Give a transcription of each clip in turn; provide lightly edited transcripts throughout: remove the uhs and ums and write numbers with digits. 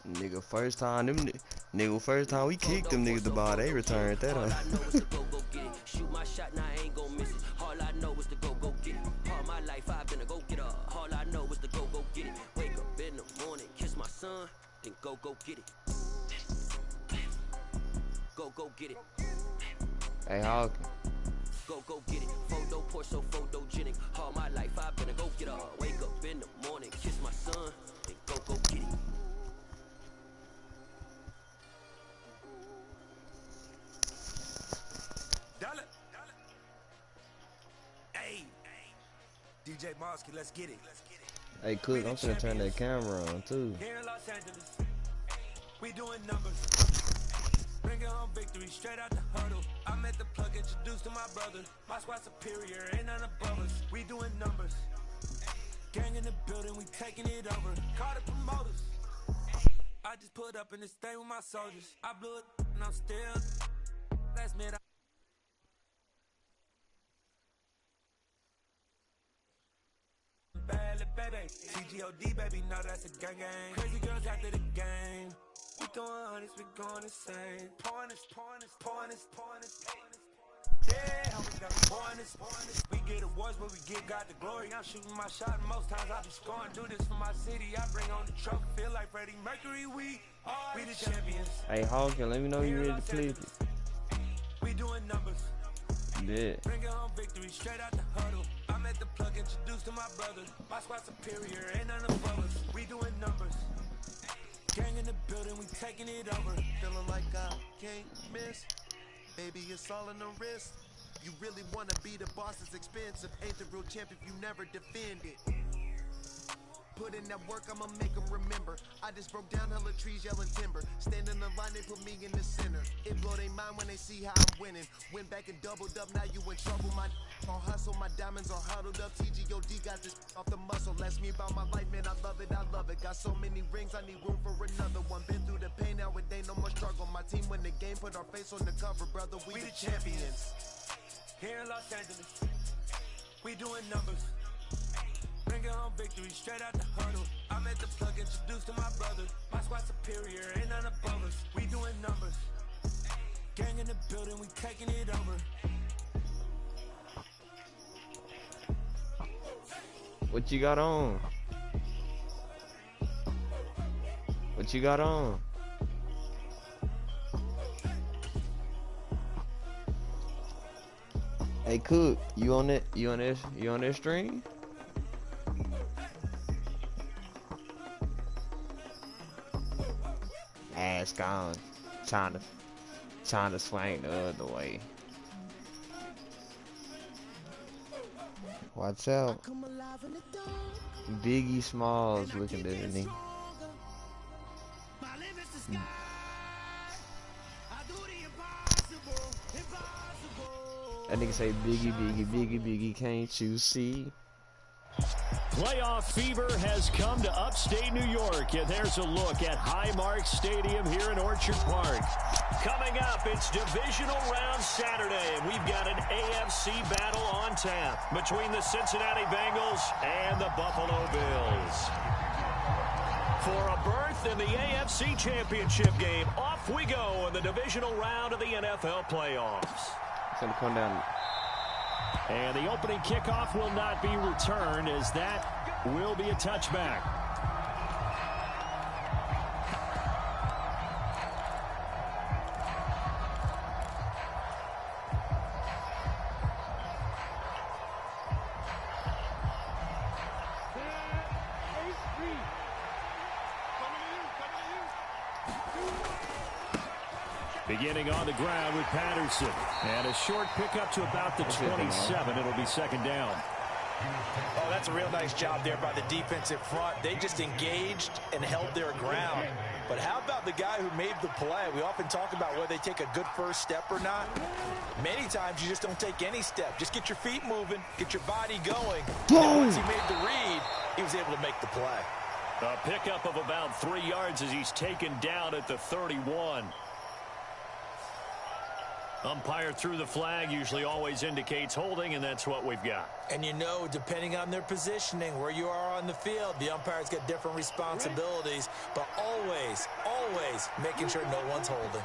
Nigga, first time we kicked them niggas the ball, they returned that up. Shoot my shot, now I ain't gon' miss it. All I know is to go get it. All my life I've been a go getter. All I know is to go get it. Wake up in the morning, kiss my son, then go get it. Go get it. Hey, Hawk. Go get it. Photo poor, so photogenic. All my life I've been a go getter. Wake up in the morning, kiss my son, then go get it. Hey, DJ Mosky, let's get it. Hey, Cook, I'm finna turn that camera on, too. Here in Los Angeles, we doing numbers. Bringing home victory straight out the huddle. I met the plug, introduced to my brother. My squad superior, ain't none above us. We doing numbers. Gang in the building, we taking it over. Call the promoters. I just put up in this thing with my soldiers. I blew it and I'm still. Last minute. Badly, baby. CGOD, baby, no, that's a gang gang. Crazy girls after the game. We doing honest, we going insane. Pointers. Yeah, how we got pointers. We get awards, but we give God the glory. I'm shooting my shot, and most times I be scoring. Do this for my city, I bring on the trophy. Feel like Freddie Mercury, we the champions. Hey, Hawk, let me know you ready to play it. We doing numbers. Yeah. Bringing home victory straight out the huddle. I'm at the plug, introduced to my brother. My squad superior, ain't none above us. We doing numbers. Gang in the building, we taking it over. Feeling like I can't miss. Baby, it's all in the wrist. You really wanna be the boss, it's expensive. Ain't the real champ if you never defend it. Put in that work, I'ma make them remember. I just broke down hella trees, yelling timber. Stand in the line, they put me in the center. It blow their mind when they see how I'm winning. Went back and doubled up, now you in trouble. My on hustle, my diamonds are huddled up. TGOD got this off the muscle. Ask me about my life, man, I love it. Got so many rings, I need room for another one. Been through the pain, now it ain't no more struggle. My team win the game, put our face on the cover, brother. We the champions. Here in Los Angeles, we doing numbers. Bringing home victory straight out the huddle. I'm at the plug, introduced to my brother. My squad superior, ain't none above us. We doing numbers. Gang in the building, we taking it over. What you got on? What you got on? Hey, Cook, you on that? You on that stream? Ass gone, trying to swing the other way. Watch out. Biggie Smalls looking at me. That nigga say Biggie, can't you see? Playoff fever has come to upstate New York, and there's a look at Highmark Stadium here in Orchard Park. Coming up, it's divisional round Saturday, and we've got an AFC battle on tap between the Cincinnati Bengals and the Buffalo Bills. For a berth in the AFC Championship game, off we go in the divisional round of the NFL playoffs. It's gonna come down. And the opening kickoff will not be returned, as that will be a touchback. Beginning on the ground with Patterson. And a short pickup to about the 27. It'll be second down. Oh, that's a real nice job there by the defensive front. They just engaged and held their ground. But how about the guy who made the play? We often talk about whether they take a good first step or not. Many times you just don't take any step. Just get your feet moving, get your body going. And once he made the read, he was able to make the play. A pickup of about 3 yards as he's taken down at the 31. Umpire threw the flag, usually always indicates holding, and that's what we've got. And you know, depending on their positioning, where you are on the field, the umpire's got different responsibilities, but always, always making sure no one's holding.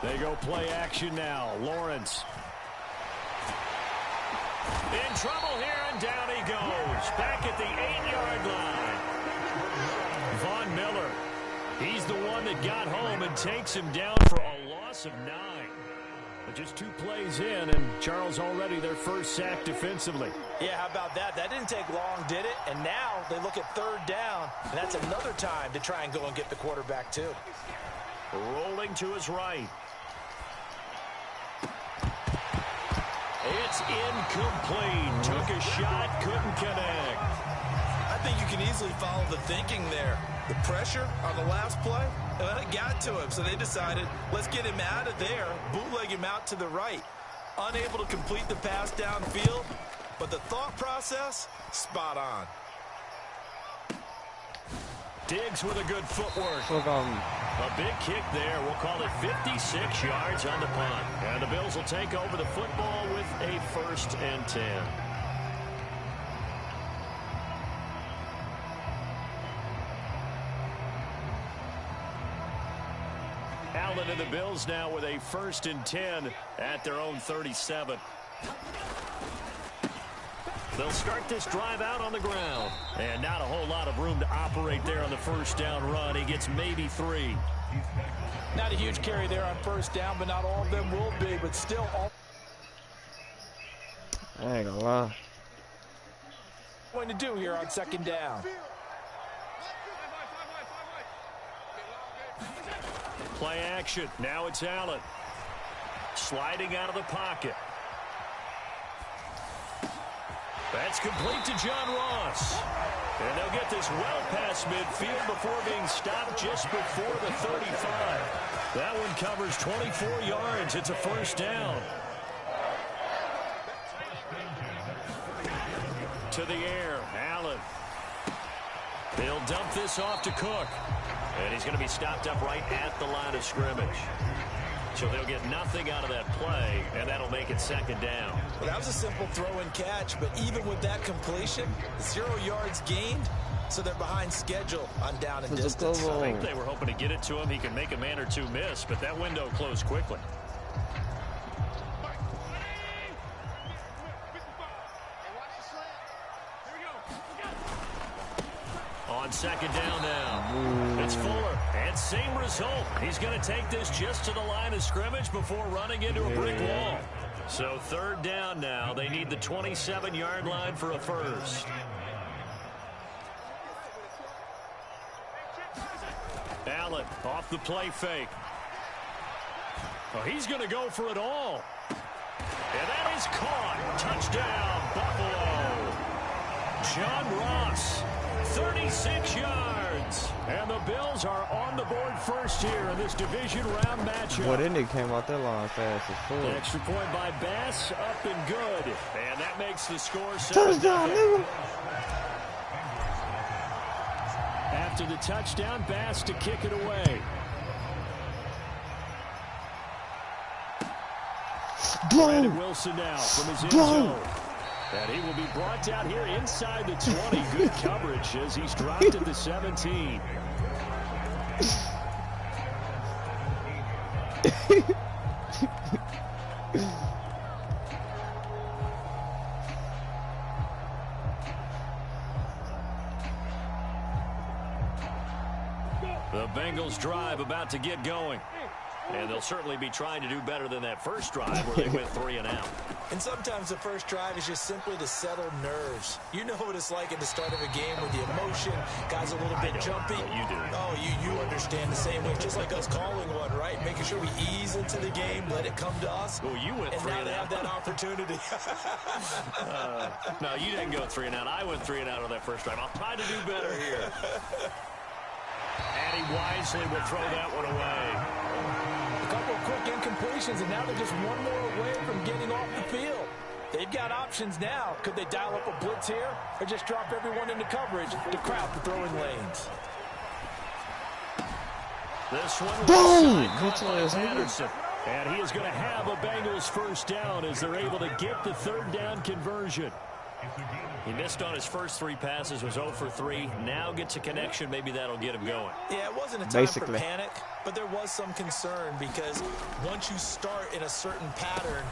They go play action now. Lawrence. In trouble here, and down he goes. Back at the 8-yard line. Von Miller. He's the one that got home and takes him down for a loss of 9. But just 2 plays in, and Charles already their first sack defensively. Yeah, how about that? That didn't take long, did it? And now they look at 3rd down, and that's another time to try and go and get the quarterback, too. Rolling to his right. It's incomplete. Took a shot, couldn't connect. I think you can easily follow the thinking there. The pressure on the last play, it got to him, so they decided, let's get him out of there, bootleg him out to the right. Unable to complete the pass downfield, but the thought process, spot on. Diggs with a good footwork. Look on. A big kick there. We'll call it 56 yards on the punt. And the Bills will take over the football with a 1st and 10. Allen and the Bills now with a 1st and 10 at their own 37. They'll start this drive out on the ground. And not a whole lot of room to operate there on the 1st down run. He gets maybe 3. Not a huge carry there on 1st down, but not all of them will be, but still all. I ain't gonna lie. Going to do here on 2nd down. Play action. Now it's Allen. Sliding out of the pocket. That's complete to John Ross. And they'll get this well past midfield before being stopped just before the 35. That one covers 24 yards. It's a 1st down. To the air. Allen. They'll dump this off to Cook. And he's going to be stopped up right at the line of scrimmage. So they'll get nothing out of that play, and that'll make it 2nd down. Well, that was a simple throw and catch, but even with that completion, 0 yards gained, so they're behind schedule on down and distance. I think they were hoping to get it to him. He can make a man or 2 miss, but that window closed quickly. On 2nd down now. It's Fuller. And same result. He's going to take this just to the line of scrimmage before running into a brick wall. So 3rd down now. They need the 27-yard line for a 1st. Allen off the play fake. Oh, he's going to go for it all. And that is caught. Touchdown, Buffalo. John Ross. 36 yards. And the Bills are on the board first here in this division round matchup. What ended came out that line fast as full. An extra point by Bass, up and good. And that makes the score 7-0. Touchdown, nigga. After the touchdown, Bass to kick it away. Brandon Wilson now from his end zone. And he will be brought down here inside the 20. Good coverage as he's dropped at the 17. The Bengals drive about to get going. And they'll certainly be trying to do better than that first drive where they went 3 and out. And sometimes the first drive is just simply to settle nerves. You know what it's like at the start of a game with the emotion. Guys a little bit jumpy. You do. Oh, you understand the same way. Just like us calling one, right? Making sure we ease into the game, let it come to us. Well, you went 3 and out. And now they have that opportunity. No, you didn't go 3 and out. I went 3 and out on that first drive. I'll try to do better here. And he wisely will throw that one away. A couple of quick incompletions, and now they're just one more away from getting off the field. They've got options now. Could they dial up a blitz here or just drop everyone into coverage to crowd the throwing lanes? This one boom! was Patterson. And he is going to have a Bengals first down as they're able to get the third down conversion. He missed on his first 3 passes, was 0 for 3. Now gets a connection. Maybe that'll get him going. Yeah, it wasn't a time for panic, but there was some concern because once you start in a certain pattern,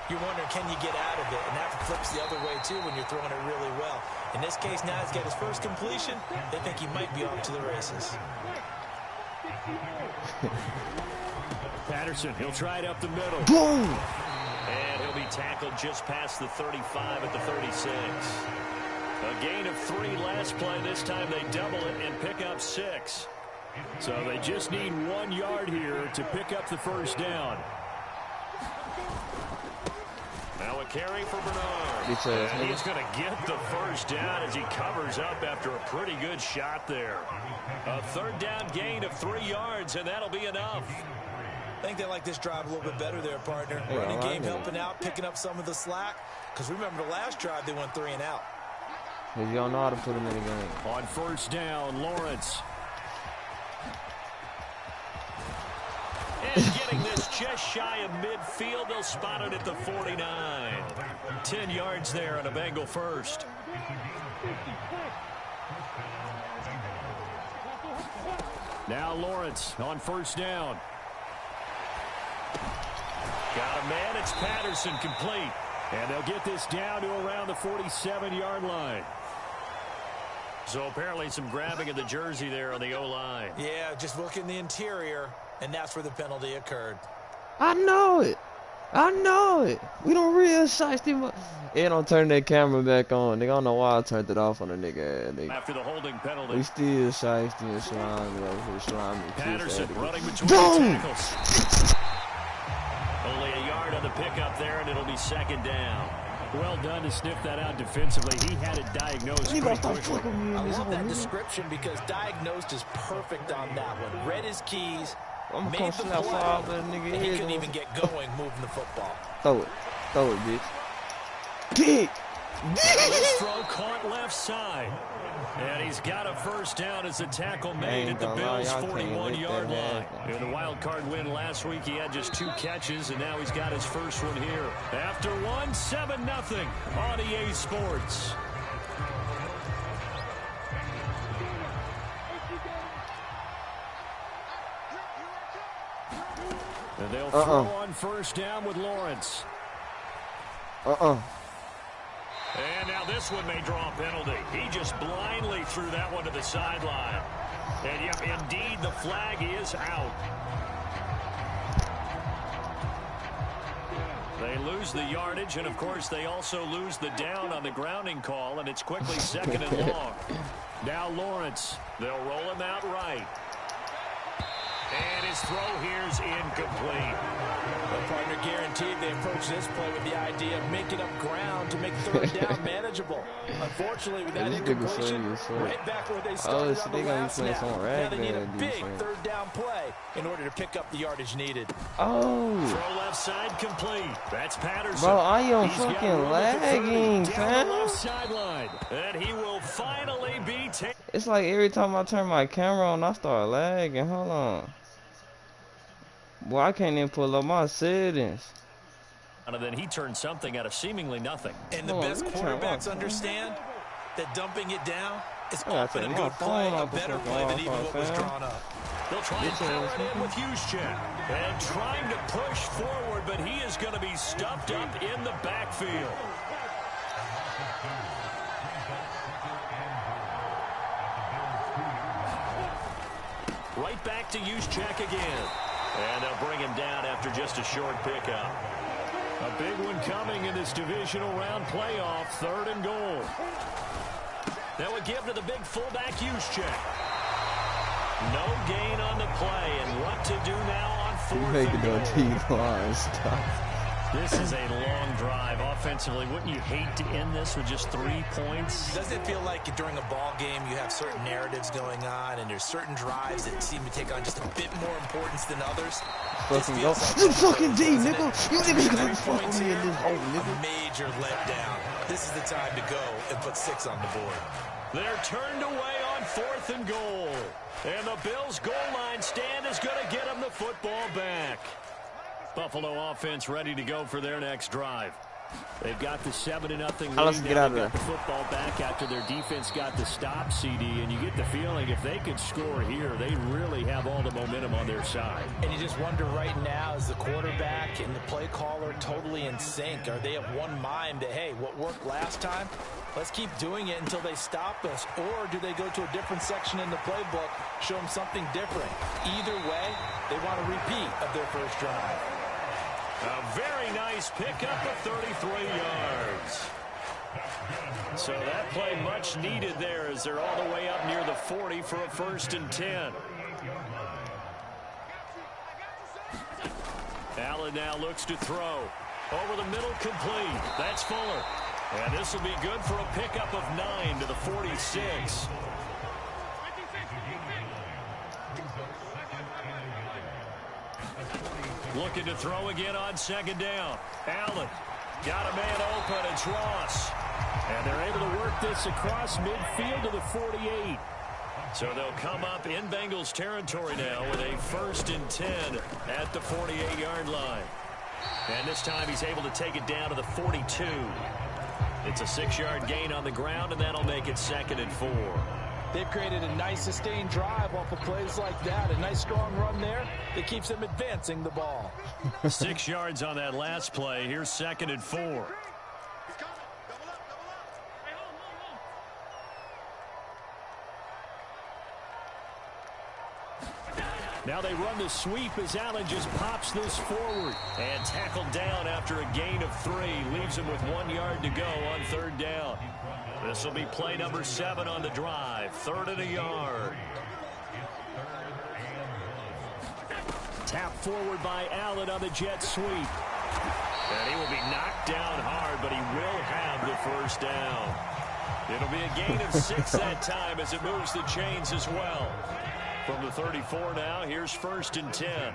you're wondering, can you get out of it? And that flips the other way, too, when you're throwing it really well. In this case, now he's got his first completion. They think he might be off to the races. Patterson, he'll try it up the middle. Boom! And he'll be tackled just past the 35 at the 36. A gain of 3 last play. This time they double it and pick up 6. So they just need 1 yard here to pick up the first down. Now a carry for Bernard. And he's going to get the first down as he covers up after a pretty good shot there. A third down gain of 3 yards, and that'll be enough. I think they like this drive a little bit better there, partner. Running game helping out, picking up some of the slack. Because remember the last drive, they went 3 and out. You don't know how to put him in the game. On first down, Lawrence. And getting this just shy of midfield. They'll spot it at the 49. 10 yards there on a Bengal first. Now Lawrence on first down. Got a man. It's Patterson complete. And they'll get this down to around the 47-yard line. So apparently some grabbing of the jersey there on the O-line. Yeah, just look in the interior, and that's where the penalty occurred. I know it. I know it. We don't real shiesty. They don't turn that camera back on. They don't know why I turned it off on a nigga. After the holding penalty. We still shiesty and slimy. Patterson running between the tackles. Only a yard on the pickup there, and it'll be second down. Well done to sniff that out defensively. He had it diagnosed pretty quickly. I love that description because diagnosed is perfect on that one. Read his keys, made the play, and he couldn't even get going moving the football. Throw it, bitch. Kick. This throw caught left side. And he's got a first down as the tackle made at the Bills' 41-yard line. In the wild card win last week, he had just 2 catches, and now he's got his first one here. After 1, 7-0 on EA Sports. And they'll throw on first down with Lawrence. And now this one may draw a penalty. He just blindly threw that one to the sideline. And yep, indeed, the flag is out. They lose the yardage, and of course, they also lose the down on the grounding call, and it's quickly 2nd and long. Now Lawrence, they'll roll him out right. And his throw here's incomplete. The partner guaranteed they approach this play with the idea of making up ground to make third down manageable. Unfortunately, with that incompletion, right back where they started on the last snap. Now they need a big third down play in order to pick up the yardage needed. Throw left side complete. That's Patterson. Bro, I am fucking lagging, fam. Left sideline. And he will finally be taken. It's like every time I turn my camera on, I start lagging. Hold on. Boy, I can't even pull up my settings. And then he turned something out of seemingly nothing. And the best quarterbacks understand that dumping it down is often a good play, a better play than even what was drawn up. They'll try and power it in with Juszczyk. And trying to push forward, but he is going to be stuffed up in the backfield. Right back to Juszczyk again. And they'll bring him down after just a short pickup. A big one coming in this divisional round playoff, 3rd and goal. They will give to the big fullback, Juszczyk. No gain on the play, and what to do now on 4th and goal. This is a long drive offensively. Wouldn't you hate to end this with just 3 points? Doesn't it feel like during a ball game you have certain narratives going on and there's certain drives that seem to take on just a bit more importance than others? Fucking go. You fucking D, nigga. You niggas got to fuck points me here, in this hole, nigga. a major letdown. This is the time to go and put 6 on the board. They're turned away on 4th and goal. And the Bills' goal line stand is going to get them the football back. Buffalo offense ready to go for their next drive. They've got the 7-0 lead. Let's get out of there. The football back after their defense got the stop, CD, and you get the feeling if they can score here, they really have all the momentum on their side. And you just wonder right now, is the quarterback and the play caller totally in sync? Are they of one mind that, hey, what worked last time, let's keep doing it until they stop us? Or do they go to a different section in the playbook, show them something different? Either way, they want a repeat of their first drive. A very nice pickup of 33 yards. So that play much needed there as they're all the way up near the 40 for a 1st and 10. Allen now looks to throw. Over the middle, complete. That's Fuller. And this will be good for a pickup of 9 to the 46. Looking to throw again on 2nd down. Allen got a man open. It's Ross. And they're able to work this across midfield to the 48. So they'll come up in Bengals territory now with a 1st and 10 at the 48-yard line. And this time he's able to take it down to the 42. It's a 6-yard gain on the ground, and that'll make it 2nd and 4. They've created a nice sustained drive off of plays like that. A nice strong run there that keeps them advancing the ball. 6 yards on that last play. Here's 2nd and 4. Now they run the sweep as Allen just pops this forward. And tackled down after a gain of 3. Leaves him with 1 yard to go on 3rd down. This will be play number 7 on the drive. 3rd and a yard. Tap forward by Allen on the jet sweep. And he will be knocked down hard, but he will have the 1st down. It'll be a gain of 6 that time as it moves the chains as well. From the 34 now, here's 1st and 10.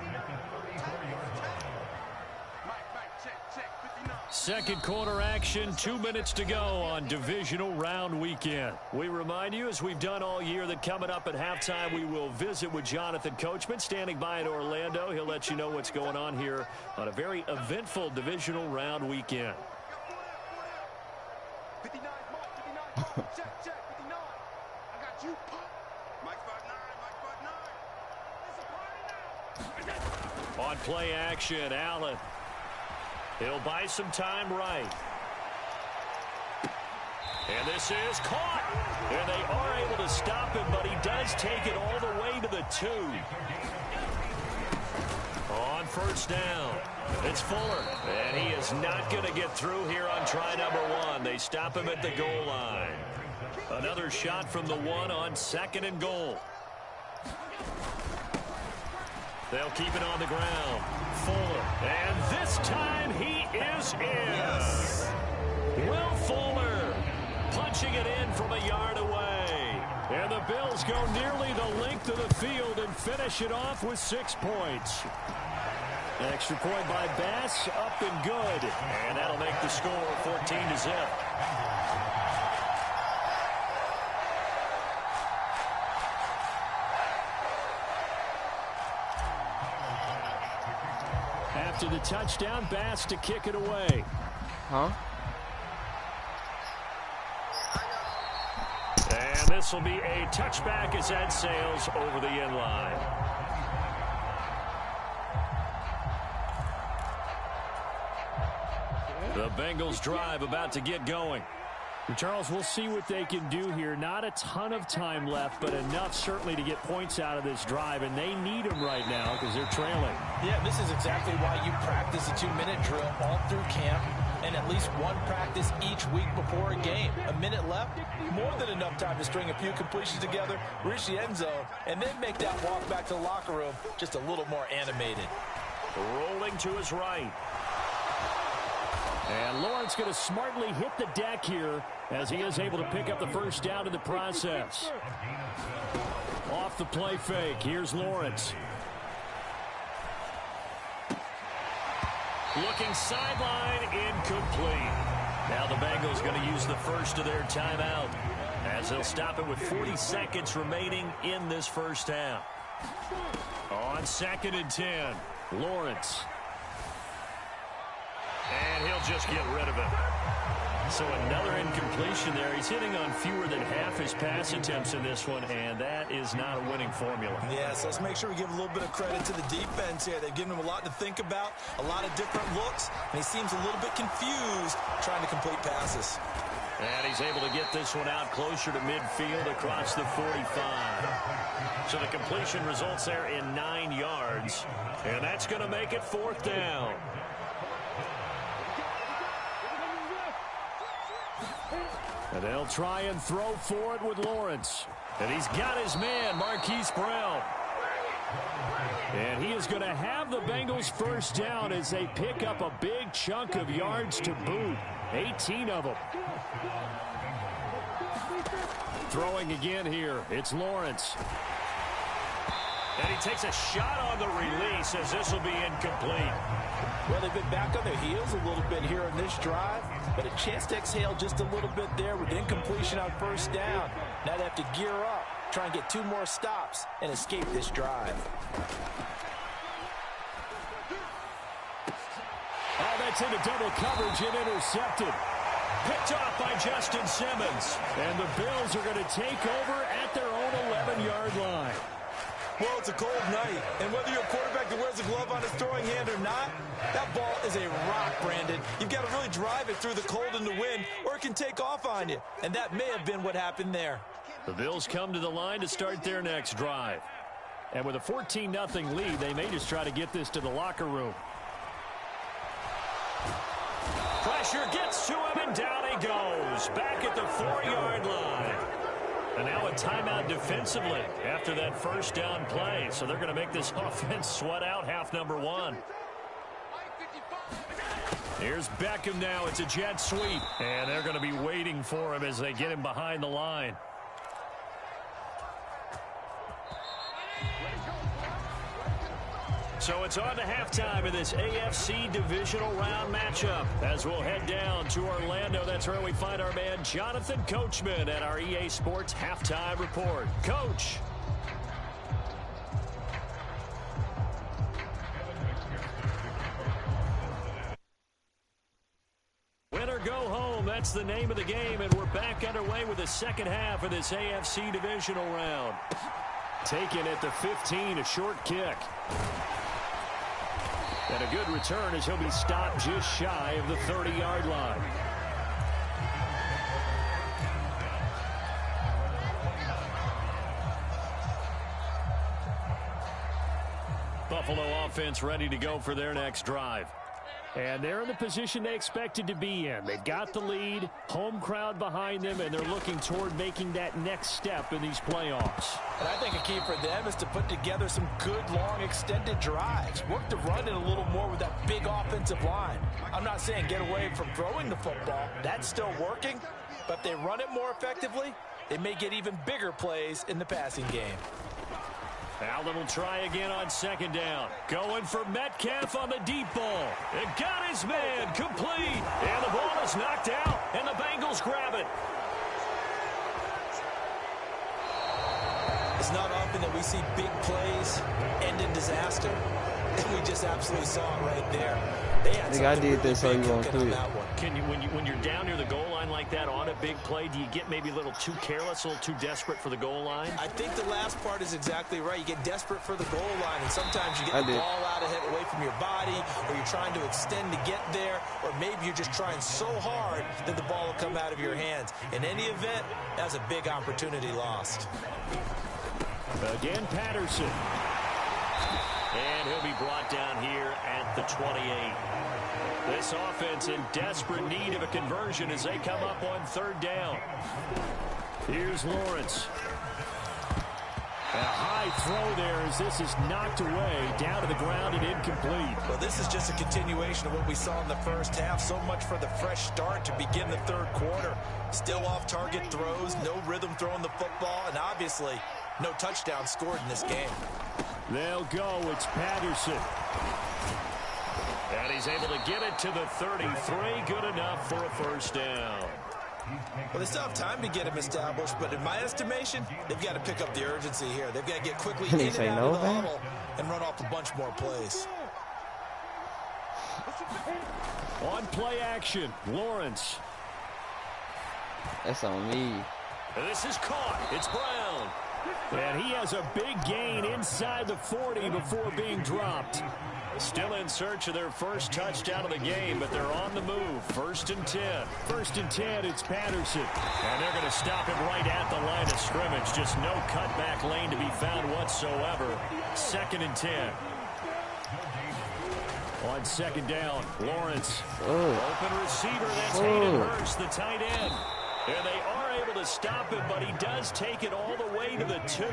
Second quarter action, 2 minutes to go on divisional round weekend. We remind you, as we've done all year, that coming up at halftime, we will visit with Jonathan Coachman, standing by in Orlando. He'll let you know what's going on here on a very eventful divisional round weekend. 59, Mark, 59. Check, 59. I got you. Mike 59, Mike 59. On play action, Allen. He'll buy some time right. And this is caught. And they are able to stop him, but he does take it all the way to the 2. On 1st down, it's Fuller. And he is not going to get through here on try number 1. They stop him at the goal line. Another shot from the 1 on 2nd and goal. They'll keep it on the ground. Fuller. And this time he is in. Yes. Will Fuller punching it in from a yard away. And the Bills go nearly the length of the field and finish it off with 6 points. An extra point by Bass, up and good. And that'll make the score 14-0. After the touchdown, Bass to kick it away. Huh? And this will be a touchback as that sails over the end line. The Bengals drive about to get going. Charles, we'll see what they can do here. Not a ton of time left, but enough certainly to get points out of this drive, and they need them right now because they're trailing. Yeah, this is exactly why you practice a 2-minute drill all through camp and at least one practice each week before a game. A minute left, more than enough time to string a few completions together, reach the end zone, and then make that walk back to the locker room just a little more animated. Rolling to his right. And Lawrence going to smartly hit the deck here as he is able to pick up the 1st down in the process. Off the play fake, here's Lawrence. Looking sideline, incomplete. Now the Bengals going to use the first of their timeout as they'll stop it with 40 seconds remaining in this first half. On 2nd and 10, Lawrence. And he'll just get rid of it. So another incompletion there. He's hitting on fewer than half his pass attempts in this one, and that is not a winning formula. Yeah, so let's make sure we give a little bit of credit to the defense here. They've given him a lot to think about, a lot of different looks, and he seems a little bit confused trying to complete passes. And he's able to get this one out closer to midfield across the 45. So the completion results there in 9 yards, and that's going to make it 4th down. And they'll try and throw for it with Lawrence. And he's got his man, Marquise Brown. And he is going to have the Bengals first down as they pick up a big chunk of yards to boot. 18 of them. Throwing again here. It's Lawrence. And he takes a shot on the release as this will be incomplete. Well, they've been back on their heels a little bit here in this drive, but a chance to exhale just a little bit there with incompletion on first down. Now they have to gear up, try and get 2 more stops, and escape this drive. Oh, that's into double coverage and intercepted. Picked off by Justin Simmons. And the Bills are going to take over at their own 11-yard line. Well, it's a cold night, and whether you're a quarterback that wears a glove on his throwing hand or not, that ball is a rock, Brandon. You've got to really drive it through the cold and the wind, or it can take off on you. And that may have been what happened there. The Bills come to the line to start their next drive. And with a 14-0 lead, they may just try to get this to the locker room. Pressure gets to him, and down he goes. Back at the 4-yard line. And now a timeout defensively after that first down play. So they're going to make this offense sweat out half number 1. Here's Beckham now. It's a jet sweep. And they're going to be waiting for him as they get him behind the line. So it's on to halftime in this AFC divisional round matchup. As we'll head down to Orlando, that's where we find our man Jonathan Coachman at our EA Sports Halftime Report. Coach. Win or go home, that's the name of the game, and we're back underway with the second half of this AFC divisional round. Taken at the 15, a short kick. And a good return as he'll be stopped just shy of the 30-yard line. Buffalo offense ready to go for their next drive. And they're in the position they expected to be in. They've got the lead, home crowd behind them, and they're looking toward making that next step in these playoffs. And I think a key for them is to put together some good, long, extended drives. Work to run it a little more with that big offensive line. I'm not saying get away from throwing the football. That's still working. But if they run it more effectively, they may get even bigger plays in the passing game. Allen will try again on second down. Going for Metcalf on the deep ball. It got his man complete. And the ball is knocked out, and the Bengals grab it. It's not often that we see big plays end in disaster, and we just absolutely saw it right there. I think I did this so you won't quit. Can you, when you're down near the goal line like that on a big play, do you get maybe a little too careless, a little too desperate for the goal line? I think the last part is exactly right. You get desperate for the goal line, and sometimes you get the ball out ahead away from your body, or you're trying to extend to get there, or maybe you're just trying so hard that the ball will come out of your hands. In any event, that's a big opportunity lost. Again, Patterson. And he'll be brought down here at the 28. This offense in desperate need of a conversion as they come up on third down. Here's Lawrence. A high throw there as this is knocked away, down to the ground and incomplete. Well, this is just a continuation of what we saw in the first half. So much for the fresh start to begin the third quarter. Still off-target throws, no rhythm throwing the football, and obviously no touchdown scored in this game. They'll go. It's Patterson. And he's able to get it to the 33. Good enough for a first down. Well, they still have time to get him established, but in my estimation, they've got to pick up the urgency here. They've got to get quickly in and out of the huddle and run off a bunch more plays. On play action, Lawrence. That's on me. This is caught. It's Brown. And he has a big gain inside the 40 before being dropped. Still in search of their first touchdown of the game, but they're on the move. 1st and 10. 1st and 10, it's Patterson. And they're going to stop him right at the line of scrimmage. Just no cutback lane to be found whatsoever. 2nd and 10. On 2nd down, Lawrence. Open receiver, that's Hayden Hurst, the tight end. And they are able to stop him, but he does take it all the way to the 2.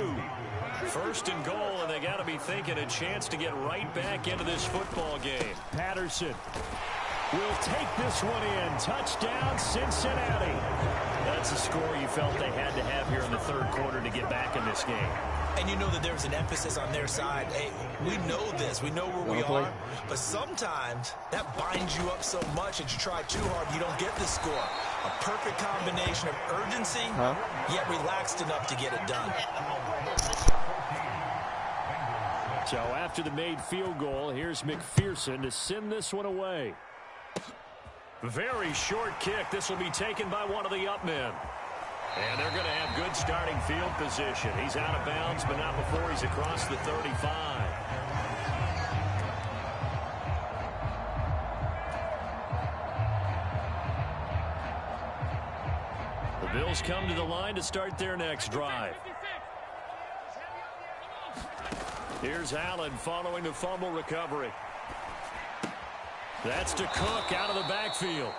1st and goal, and they got to be thinking a chance to get right back into this football game. Patterson will take this one in. Touchdown, Cincinnati. That's a score you felt they had to have here in the 3rd quarter to get back in this game. And you know that there's an emphasis on their side. Hey, we know this. We know where we are. But sometimes that binds you up so much that you try too hard, you don't get the score. A perfect combination of urgency, yet relaxed enough to get it done. So after the made field goal, here's McPherson to send this one away. Very short kick. This will be taken by one of the up men. And they're going to have good starting field position. He's out of bounds, but not before he's across the 35. The Bills come to the line to start their next drive. Here's Allen following the fumble recovery. That's to Cook out of the backfield.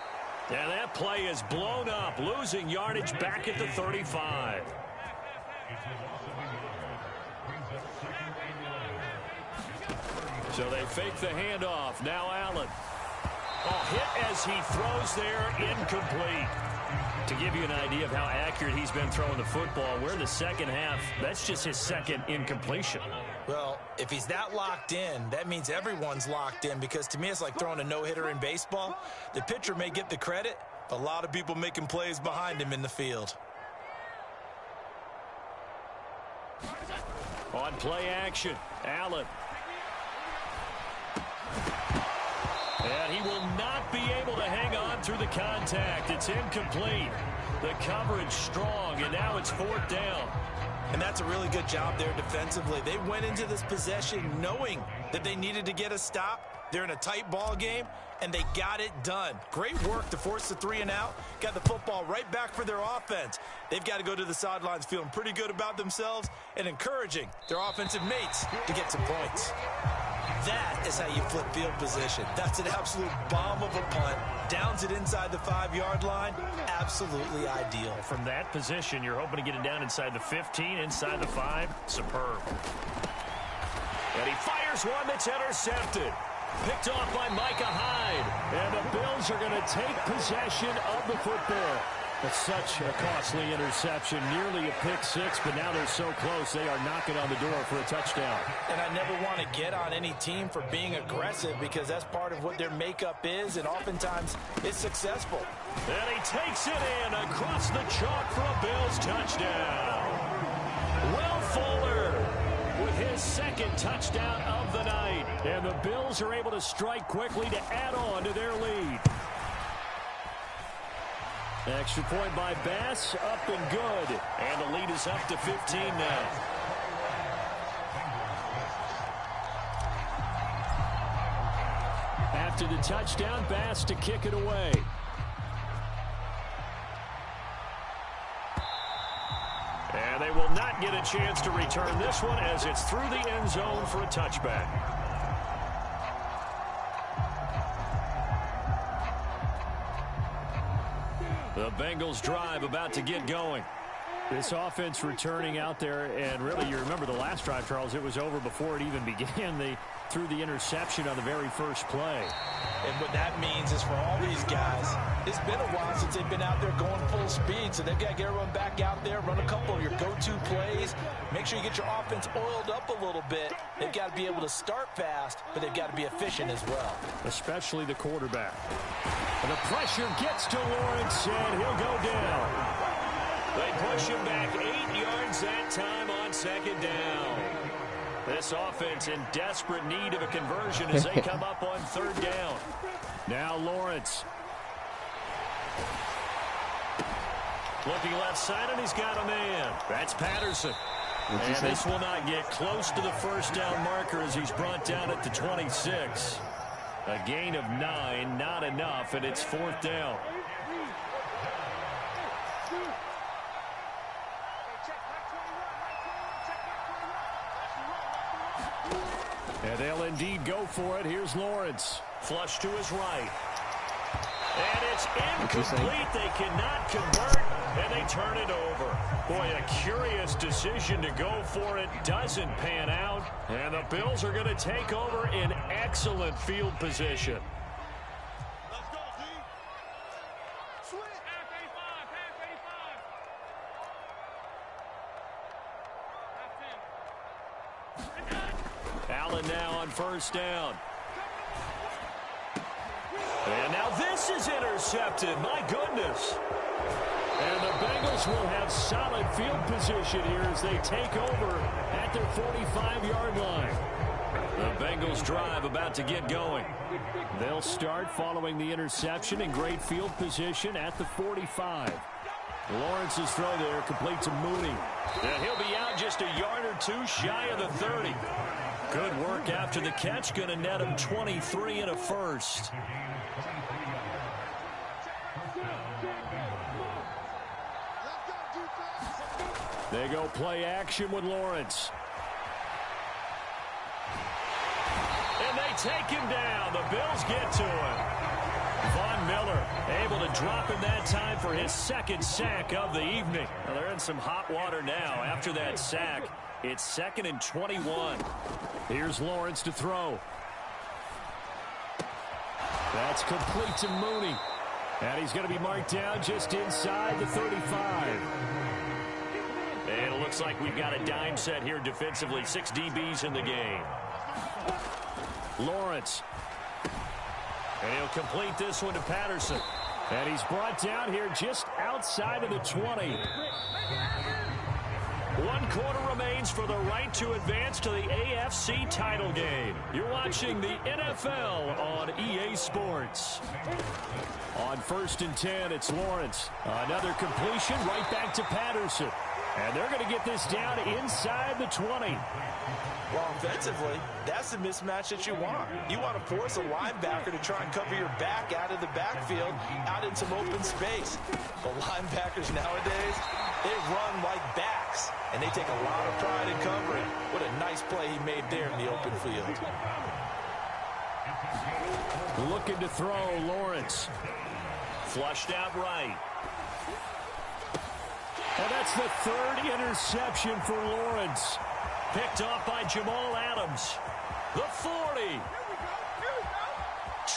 And that play is blown up, losing yardage back at the 35. So they fake the handoff. Now Allen. Hit as he throws there, incomplete. To give you an idea of how accurate he's been throwing the football, we're in the 2nd half. That's just his 2nd incompletion. Well, if he's that locked in, that means everyone's locked in, because to me it's like throwing a no-hitter in baseball. The pitcher may get the credit, but a lot of people making plays behind him in the field. On play action, Allen. And he will not be able to hang on through the contact. It's incomplete. The coverage strong, and now it's 4th down. And that's a really good job there defensively. They went into this possession knowing that they needed to get a stop. They're in a tight ball game, and they got it done. Great work to force the 3 and out. Got the football right back for their offense. They've got to go to the sidelines feeling pretty good about themselves and encouraging their offensive mates to get some points. That is how you flip field position. That's an absolute bomb of a punt. Downs it inside the 5-yard line. Absolutely ideal. From that position, you're hoping to get it down inside the 15, inside the 5. Superb. And he fires one that's intercepted. Picked off by Micah Hyde. And the Bills are going to take possession of the football. That's such a costly interception, nearly a pick 6, but now they're so close they are knocking on the door for a touchdown. And I never want to get on any team for being aggressive, because that's part of what their makeup is, and oftentimes it's successful. And he takes it in across the chalk for a Bills touchdown. Will Fuller with his 2nd touchdown of the night. And the Bills are able to strike quickly to add on to their lead. Extra point by Bass, up and good. And the lead is up to 15 now. After the touchdown, Bass to kick it away. And they will not get a chance to return this one as it's through the end zone for a touchback. The Bengals drive about to get going. This offense returning out there, and really you remember the last drive, Charles, it was over before it even began. through the interception on the very first play. And what that means is for all these guys, it's been a while since they've been out there going full speed, so they've got to get everyone back out there, run a couple of your go-to plays, make sure you get your offense oiled up a little bit. They've got to be able to start fast, but they've got to be efficient as well. Especially the quarterback. And the pressure gets to Lawrence, and he'll go down. They push him back 8 yards that time on second down. This offense in desperate need of a conversion as they come up on third down. Now Lawrence. Looking left side, and he's got a man. That's Patterson. And this will not get close to the first down marker as he's brought down at the 26. A gain of 9, not enough, and it's fourth down. And they'll indeed go for it. Here's Lawrence. Flush to his right. And it's incomplete. They cannot convert, and they turn it over. Boy, a curious decision to go for it. Doesn't pan out. And the Bills are going to take over in excellent field position. Allen now on first down. And now this is intercepted. My goodness. And the Bengals will have solid field position here as they take over at their 45-yard line. The Bengals drive about to get going. They'll start following the interception in great field position at the 45. Lawrence's throw there complete to Mooney. And he'll be out just a yard or two shy of the 30. Good work after the catch. Going to net him 23 and a first. They go play action with Lawrence. And they take him down. The Bills get to him. Von Miller able to drop him that time for his second sack of the evening. Well, they're in some hot water now after that sack. It's 2nd and 21. Here's Lawrence to throw. That's complete to Mooney. And he's going to be marked down just inside the 35. And it looks like we've got a dime set here defensively. 6 DBs in the game. Lawrence. And he'll complete this one to Patterson. And he's brought down here just outside of the 20. 1 quarter remains for the right to advance to the AFC title game. You're watching the NFL on EA Sports. On 1st and 10, it's Lawrence. Another completion right back to Patterson. And they're going to get this down inside the 20. Well, offensively, that's the mismatch that you want. You want to force a linebacker to try and cover your back out of the backfield, out in some open space. The linebackers nowadays, they run like backs, and they take a lot of pride in covering. What a nice play he made there in the open field. Looking to throw, Lawrence. Flushed out right. And that's the 3rd interception for Lawrence. Picked off by Jamal Adams. The 40.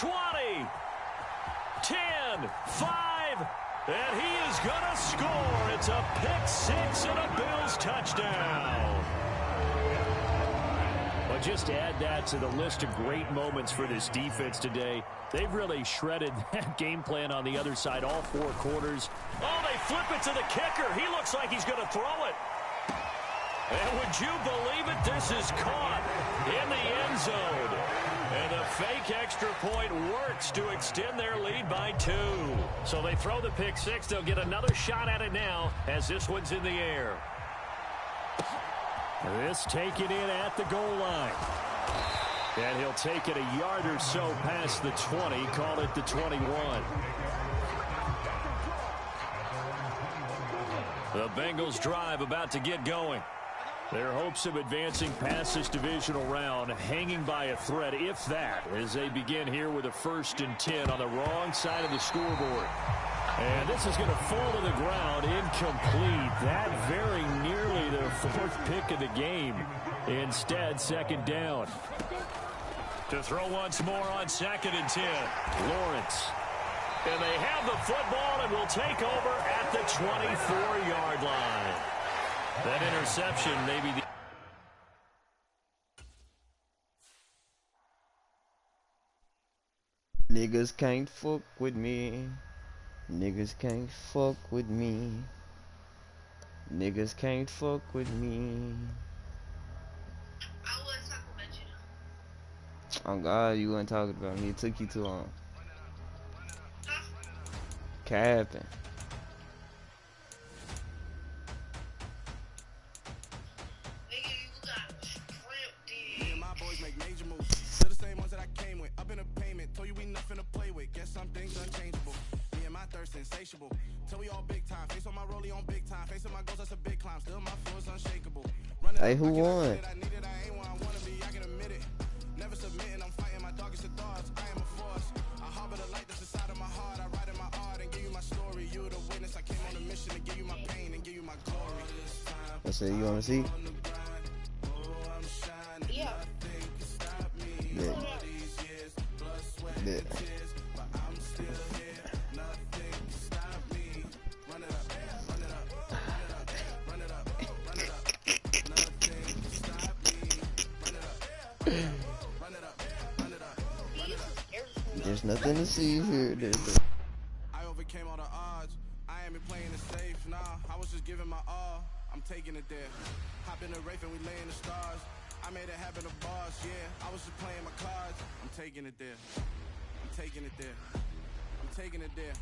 20. 10. 5. And he is going to score. It's a pick 6 and a Bills touchdown. Well, just add that to the list of great moments for this defense today. They've really shredded that game plan on the other side all 4 quarters. Oh, they flip it to the kicker. He looks like he's going to throw it. And would you believe it? This is caught in the end zone. And the fake extra point works to extend their lead by 2. So they throw the pick 6. They'll get another shot at it now as this one's in the air. This taken in at the goal line. And he'll take it a yard or so past the 20. Call it the 21. The Bengals drive about to get going. Their hopes of advancing past this divisional round hanging by a thread, if that, as they begin here with a 1st and 10 on the wrong side of the scoreboard. And this is going to fall to the ground, incomplete. That very nearly the 4th pick of the game. Instead, 2nd down. To throw once more on 2nd and 10. Lawrence. And they have the football and will take over at the 24-yard line. That interception may be the... Niggas can't fuck with me. Niggas can't fuck with me. Niggas can't fuck with me. I was talking about you though. Oh God, you weren't talking about me. It took you too long. Huh? Capping. Nigga, you got shrimp, Me dude. and my boys make major moves. They're the same ones that I came with. Up in a payment. Told you we nothing to play with. Guess some things unchangeable. Me and my thirst insatiable. Till we all big time. Face on my rollie on big time. Face on my goals, that's a big climb. Still my flow is unshakable. Running Hey, up, who I cannot won? get it. I need it. I ain't where I wanna be. I can admit it. Never submitting. I'm fighting my darkest of thoughts. I am a force. I harbor the light that's inside of my heart. I write in my art and give you my story. You the witness. I came on a mission to give you my pain and give you my glory. I said, you wanna see? Yeah. Yeah. Yeah. There's nothing to see here. I overcame all the odds. I ain't been playing it safe, nah. I was just giving my all. I'm taking it there. Hop in the Wraith and we lay in the stars. I made it happen to bars, yeah. I was just playing my cards. I'm taking it there. I'm taking it there. I'm taking it there.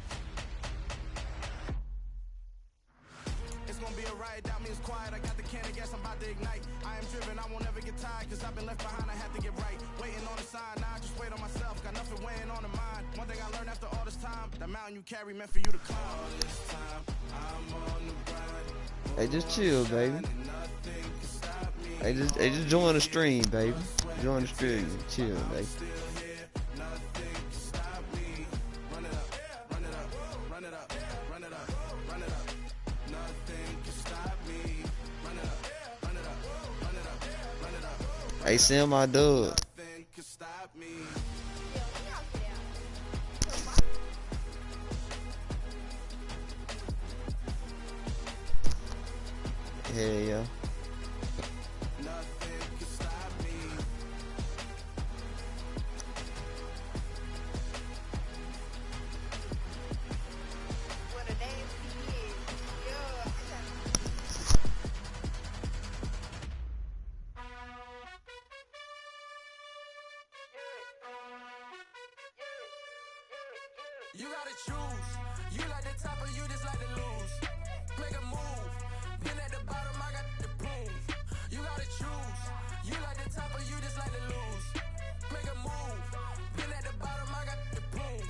It's gonna be a riot, doubt me it's quiet. I got the can of gas, I'm about to ignite. I am driven, I won't ever get tired. Cause I've been left behind, I have to get right. Waiting on a sign, now I just wait on myself. Got nothing weighing on the mind. One thing I learned after all this time, the mountain you carry meant for you to climb. All this time, I'm on the grind. Hey, just chill, baby. Hey, just join the stream, baby. Join the stream. Chill, baby. Hey, send my dub. Hell yeah. What a nasty is. Yeah. You gotta choose. You like the top or you just like to lose. Make a move. Been at the bottom, I got the proof. You gotta choose. You like the top or you just like to lose. Make a move. Been at the bottom, I got the proof.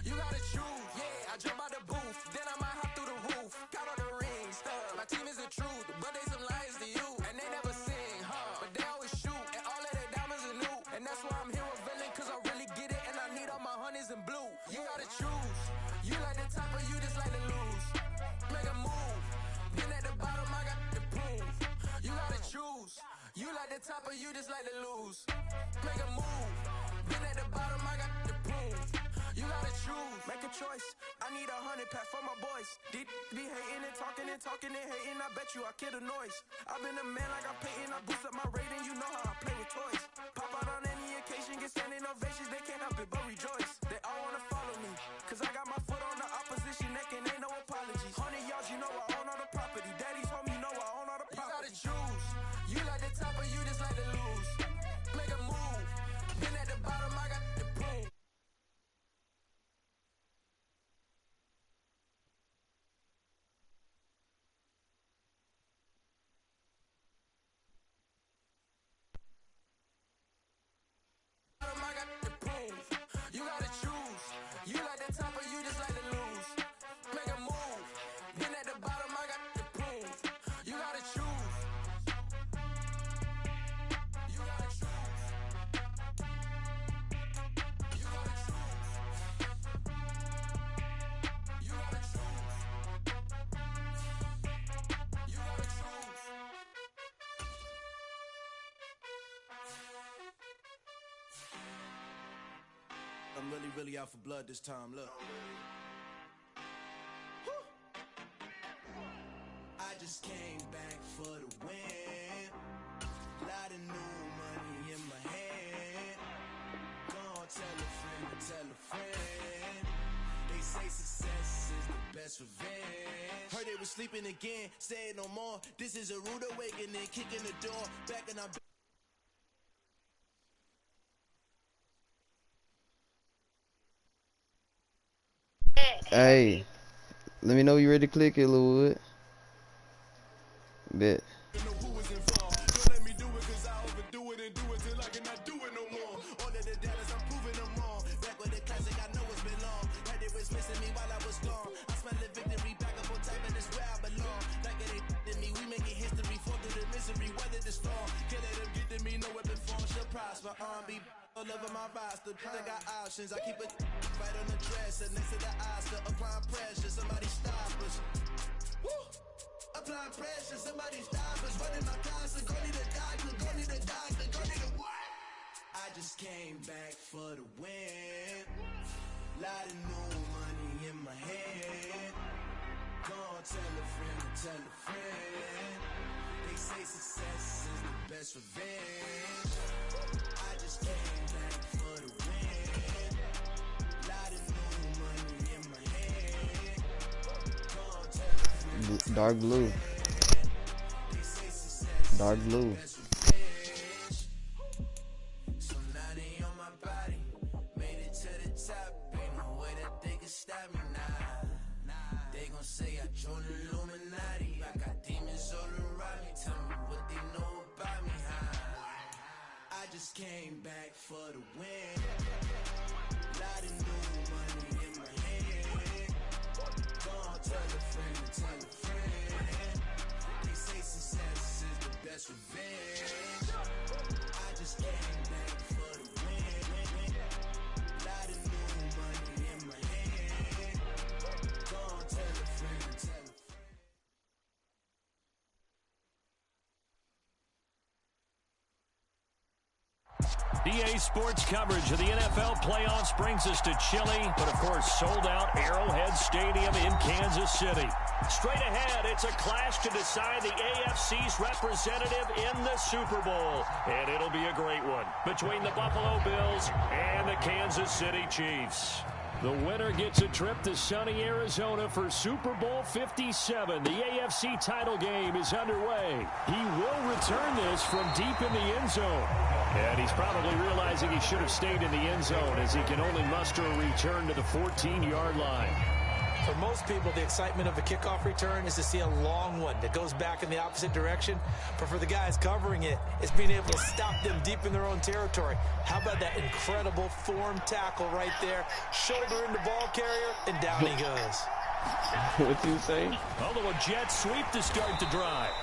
You gotta choose. Yeah, I jump out the booth. Then I might hop through the roof. Count on the rings, stuff. My team is the truth, but they some liars to you. And they never sing, huh? But they always shoot. And all of their diamonds are new. And that's why I'm here with villain, cause I really get it. And I need all my honeys in blue. You gotta choose. You like the top or you just like to lose. Make a move. Been at the bottom, I got the proof. You gotta choose. You like the top or you just like to lose. Make a move. Been at the bottom, I got the proof. You gotta choose. Make a choice. I need 100 pack for my boys. Be hating and talking and talking and hating. I bet you I kill the noise. I've been a man like I'm Peyton. I boost up my rating. You know how I play with toys. Pop out on any occasion, get standing ovations. They can't help it but rejoice. They all wanna follow me. Cause I got my foot on the opposition neck and ain't no apologies. 100 yards, you know I own all the property. Daddy's home, you know I own all the property. You gotta choose. You like the top or you just like to lose. Make a move. Been at the bottom, I got the proof. I got the proof. You gotta choose. You like the top or you just I'm really out for blood this time. Look. I just came back for the win. Lot of new money in my hand. Gonna tell a friend. They say success is the best revenge. Heard they was sleeping again, say it no more. This is a rude awakening, kicking the door. Back in our Hey, let me know you ready to click it, Lil Wood. Bet. all over my roster. I got options. I keep it right on the dresser next to the Oscar. Applying pressure, somebody stop us. Woo! Applying pressure, somebody stop us. Running my concert, go need a doctor, go need a doctor, go need a what? I just came back for the win. Lot of new money in my hand. Gonna tell a friend. They say success is the best revenge. I just came back for the win. Lot of new money in my hand. Gonna tell a friend. Dark blue. They say success Dark blue. is the best revenge. So now they on my body. Made it to the top. Ain't no way that they can stop me now. They gon' say I joined the Illuminati. I got demons all around me. Tell me what they know about me, I just came back for the win. Lot of new money in my hand. Gonna tell a friend. They say success is the best revenge. I just came back for the win. Lot of new money in my hand. Gonna tell a friend. DA Sports coverage of the NFL playoffs brings us to chilly, but of course sold out Arrowhead Stadium in Kansas City. Straight ahead, it's a clash to decide the AFC's representative in the Super Bowl. And it'll be a great one between the Buffalo Bills and the Kansas City Chiefs. The winner gets a trip to sunny Arizona for Super Bowl 57. The AFC title game is underway. He will return this from deep in the end zone. And he's probably realizing he should have stayed in the end zone as he can only muster a return to the 14-yard line. For most people, the excitement of a kickoff return is to see a long one that goes back in the opposite direction. But for the guys covering it, it's being able to stop them deep in their own territory. How about that incredible form tackle right there? Shoulder into ball carrier, and down he goes. What you say? Although a jet sweep to start the drive.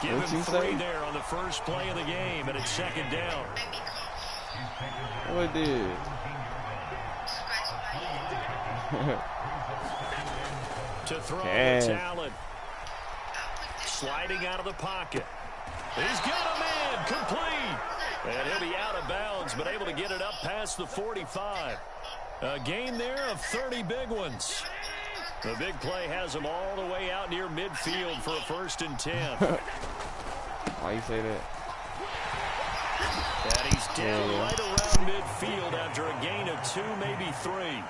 Give him three there on the first play of the game, and it's second down. What did? To throw the talent. Sliding out of the pocket. He's got a man complete. And he'll be out of bounds, but able to get it up past the 45. A gain there of 30 big ones. The big play has him all the way out near midfield for a 1st and 10. Why you say that? And he's down right around midfield after a gain of 2, maybe 3.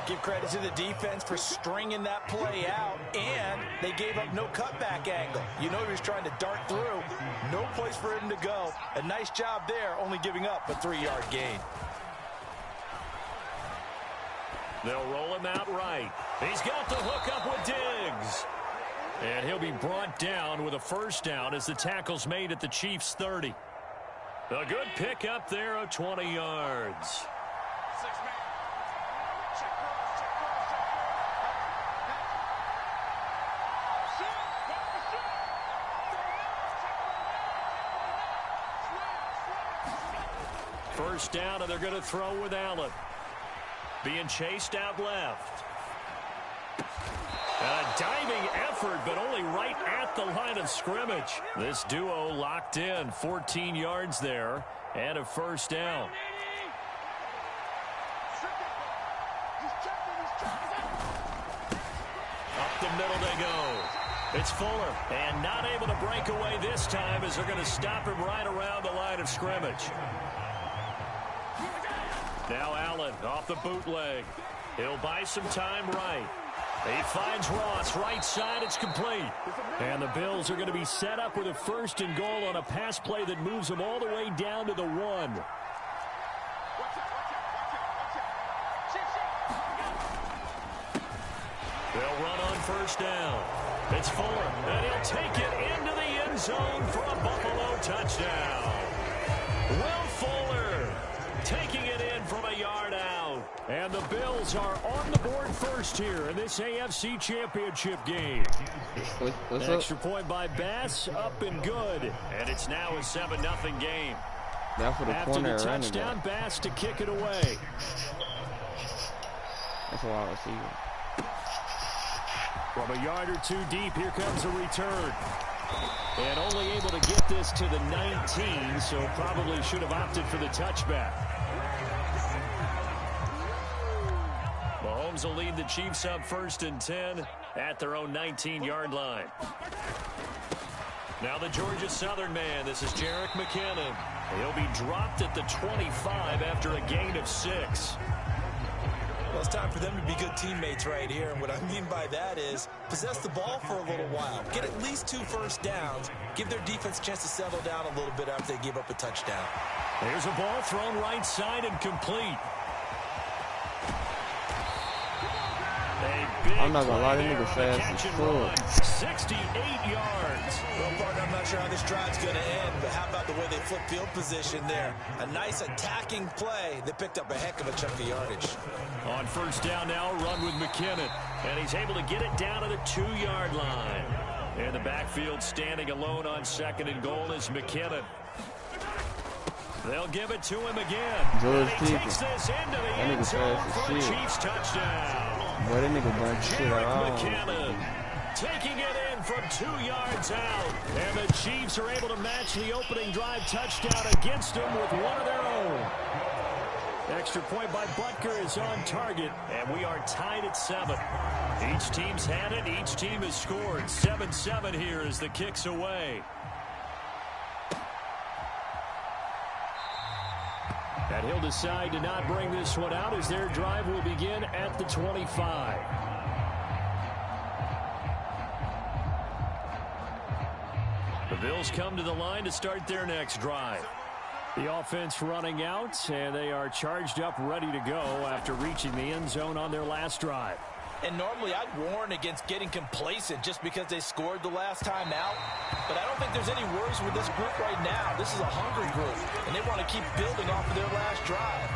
Give credit to the defense for stringing that play out, and they gave up no cutback angle. You know he was trying to dart through. No place for him to go. A nice job there, only giving up a 3-yard gain. They'll roll him out right. He's got the hook up with Diggs. And he'll be brought down with a 1st down as the tackle's made at the Chiefs' 30. A good pick up there of 20 yards. First down, and they're going to throw with Allen. Being chased out left. A diving effort, but only right at the line of scrimmage. This duo locked in, 14 yards there, and a 1st down. the middle they go. It's Fuller, and not able to break away this time as they're going to stop him right around the line of scrimmage. Now Allen off the bootleg. He'll buy some time right. He finds Ross, right side, it's complete. And the Bills are going to be set up with a 1st and goal on a pass play that moves them all the way down to the 1. They'll run on 1st down. It's Fuller, and he'll take it into the end zone for a Buffalo touchdown. Will Fuller taking it in from a yard out. And the Bills are on the board first here in this AFC Championship game. What's Extra up? point by Bass, up and good. And it's now a 7-0 game. That for the After corner the running touchdown, back. Bass to kick it away. That's why I was seeing. From a yard or two deep, here comes a return. And only able to get this to the 19, so probably should have opted for the touchback. Mahomes will lead the Chiefs up 1st and 10 at their own 19-yard line. Now the Georgia Southern man, this is Jerick McKinnon. He'll be dropped at the 25 after a gain of 6. Well, it's time for them to be good teammates right here. And what I mean by that is possess the ball for a little while. Get at least 2 first downs. Give their defense a chance to settle down a little bit after they give up a touchdown. There's a ball thrown right side and complete. I'm not gonna lie, this nigga fast as fuck. 68 yards. Well, partner, I'm not sure how this drive's going to end, but how about the way they flip field position there? A nice attacking play that picked up a heck of a chunk of yardage. On 1st down now, run with McKinnon. And he's able to get it down to the 2-yard line. And the backfield standing alone on 2nd and goal is McKinnon. They'll give it to him again. George and he takes this into the end zone for a Chiefs touchdown. Boy, that nigga burnt shit Jerick out. McKinnon taking it in from 2 yards out. And the Chiefs are able to match the opening drive touchdown against them with one of their own. Extra point by Butker is on target, and we are tied at 7. Each team's had it. Each team has scored. 7-7 here as the kick's away. And he'll decide to not bring this one out as their drive will begin at the 25. The Bills come to the line to start their next drive. The offense running out, and they are charged up, ready to go after reaching the end zone on their last drive. And normally I'd warn against getting complacent just because they scored the last time out. But I don't think there's any worries with this group right now. This is a hungry group, and they want to keep building off of their last drive.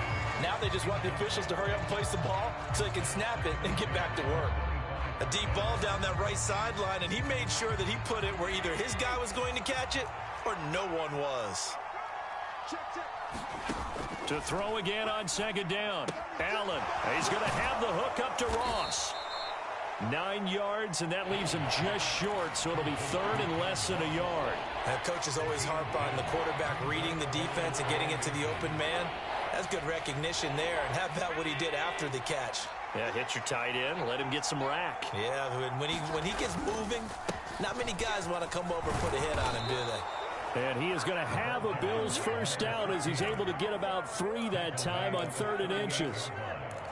Now they just want the officials to hurry up and place the ball so they can snap it and get back to work. A deep ball down that right sideline, and he made sure that he put it where either his guy was going to catch it or no one was. To throw again on 2nd down. Allen, he's going to have the hook up to Ross. 9 yards, and that leaves him just short, so it'll be 3rd and less than a yard. That coach is always harp on the quarterback reading the defense and getting into the open man. That's good recognition there, and how about what he did after the catch? Yeah, hit your tight end, let him get some rack. Yeah, when he gets moving, not many guys want to come over and put a hit on him, do they? And he is going to have a Bills 1st down as he's able to get about 3 that time on 3rd and inches.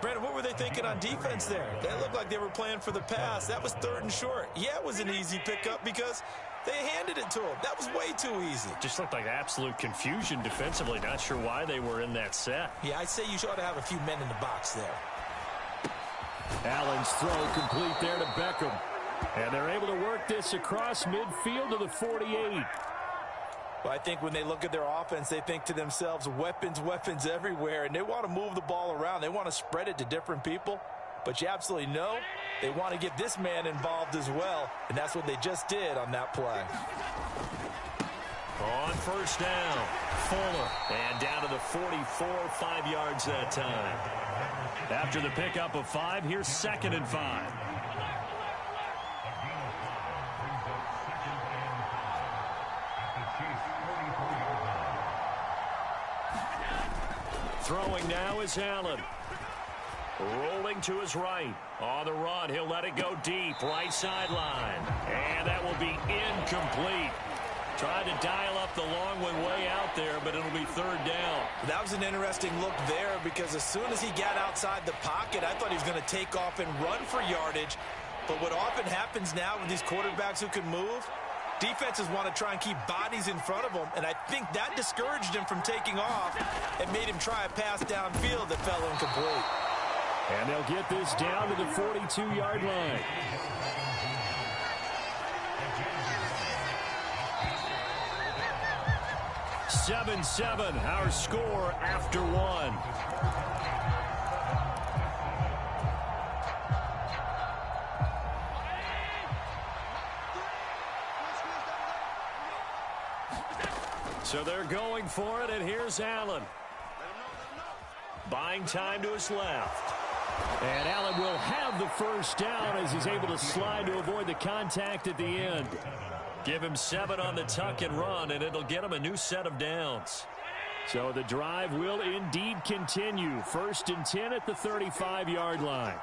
Brandon, what were they thinking on defense there? They looked like they were playing for the pass. That was 3rd and short. Yeah, it was an easy pickup because they handed it to him. That was way too easy. Just looked like absolute confusion defensively. Not sure why they were in that set. Yeah, I'd say you ought to have a few men in the box there. Allen's throw complete there to Beckham. And they're able to work this across midfield to the 48. Well, I think when they look at their offense, they think to themselves, weapons, weapons everywhere, and they want to move the ball around. They want to spread it to different people. But you absolutely know they want to get this man involved as well, and that's what they just did on that play. On 1st down, Fuller, and down to the 44, 5 yards that time. After the pickup of 5, here's 2nd and 5. Throwing now is Allen. Rolling to his right. On the run, he'll let it go deep. Right sideline. And that will be incomplete. Tried to dial up the long one way out there, but it'll be third down. That was an interesting look there because as soon as he got outside the pocket, I thought he was going to take off and run for yardage. But what often happens now with these quarterbacks who can move, defenses want to try and keep bodies in front of them, and I think that discouraged him from taking off and made him try a pass downfield that fell incomplete. And they'll get this down to the 42-yard line. (7-7), our score after one. So they're going for it, and here's Allen. Buying time to his left. And Allen will have the first down as he's able to slide to avoid the contact at the end. Give him 7 on the tuck and run, and it'll get him a new set of downs. So the drive will indeed continue. 1st and 10 at the 35-yard line.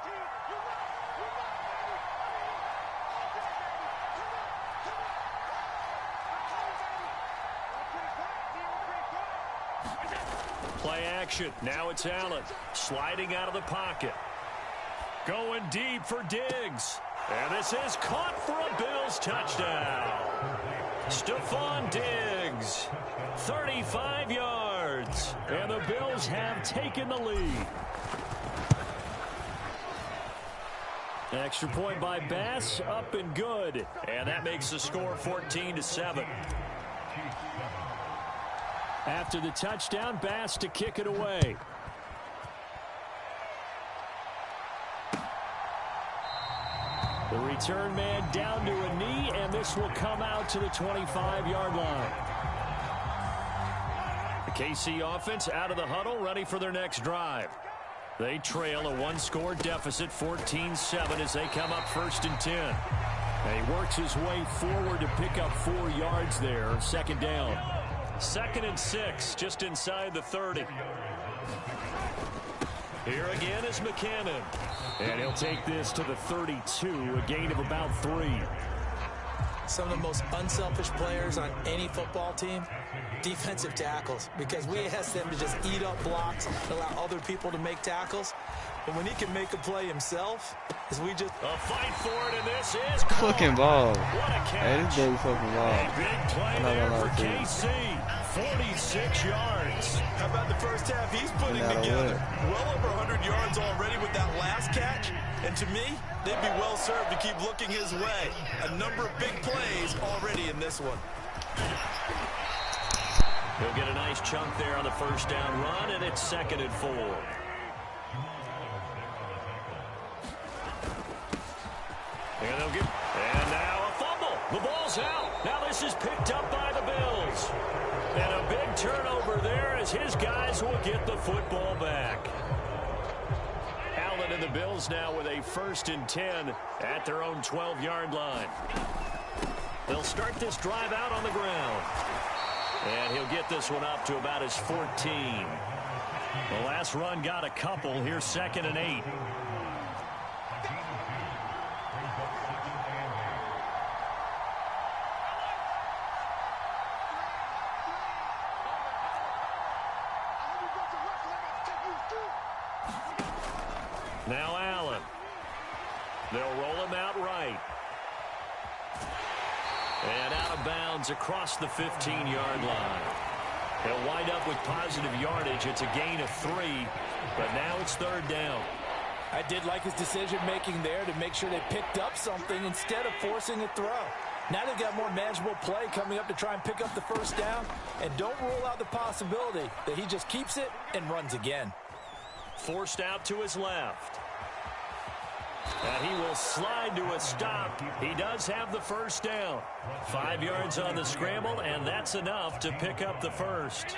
Play action. Now it's Allen. Sliding out of the pocket. Going deep for Diggs. And this is caught for a Bills touchdown. Stephon Diggs. 35 yards. And the Bills have taken the lead. Extra point by Bass. Up and good. And that makes the score 14-7. After the touchdown, Bass to kick it away. The return man down to a knee, and this will come out to the 25-yard line. The KC offense out of the huddle, ready for their next drive. They trail a 1-score deficit, 14-7, as they come up 1st and 10. And he works his way forward to pick up 4 yards there, 2nd down. 2nd and 6, just inside the 30. Here again is McCannon. And he'll take this to the 32, a gain of about 3. Some of the most unselfish players on any football team, defensive tackles, because we ask them to just eat up blocks and allow other people to make tackles. But when he can make a play himself, as we just... A fight for it, and this is fucking ball. What a catch. Hey, this big fucking ball. A big play there for KC. 46 yards. How about the first half he's putting together? Well over 100 yards already with that last catch. And to me, they'd be well served to keep looking his way. A number of big plays already in this one. He'll get a nice chunk there on the 1st down run, and it's 2nd and 4. And now a fumble. The ball's out. Now this is picked up by the Bills. And a big turnover there as his guys will get the football back. Allen and the Bills now with a 1st and 10 at their own 12-yard line. They'll start this drive out on the ground. And he'll get this one up to about his 14. The last run got a couple. Here's 2nd and 8. Now Allen. They'll roll him out right. And out of bounds across the 15-yard line. He'll wind up with positive yardage. It's a gain of 3, but now it's 3rd down. I did like his decision-making there to make sure they picked up something instead of forcing a throw. Now they've got more manageable play coming up to try and pick up the 1st down, and don't rule out the possibility that he just keeps it and runs again. Forced out to his left. And he will slide to a stop. He does have the 1st down. 5 yards on the scramble, and that's enough to pick up the 1st.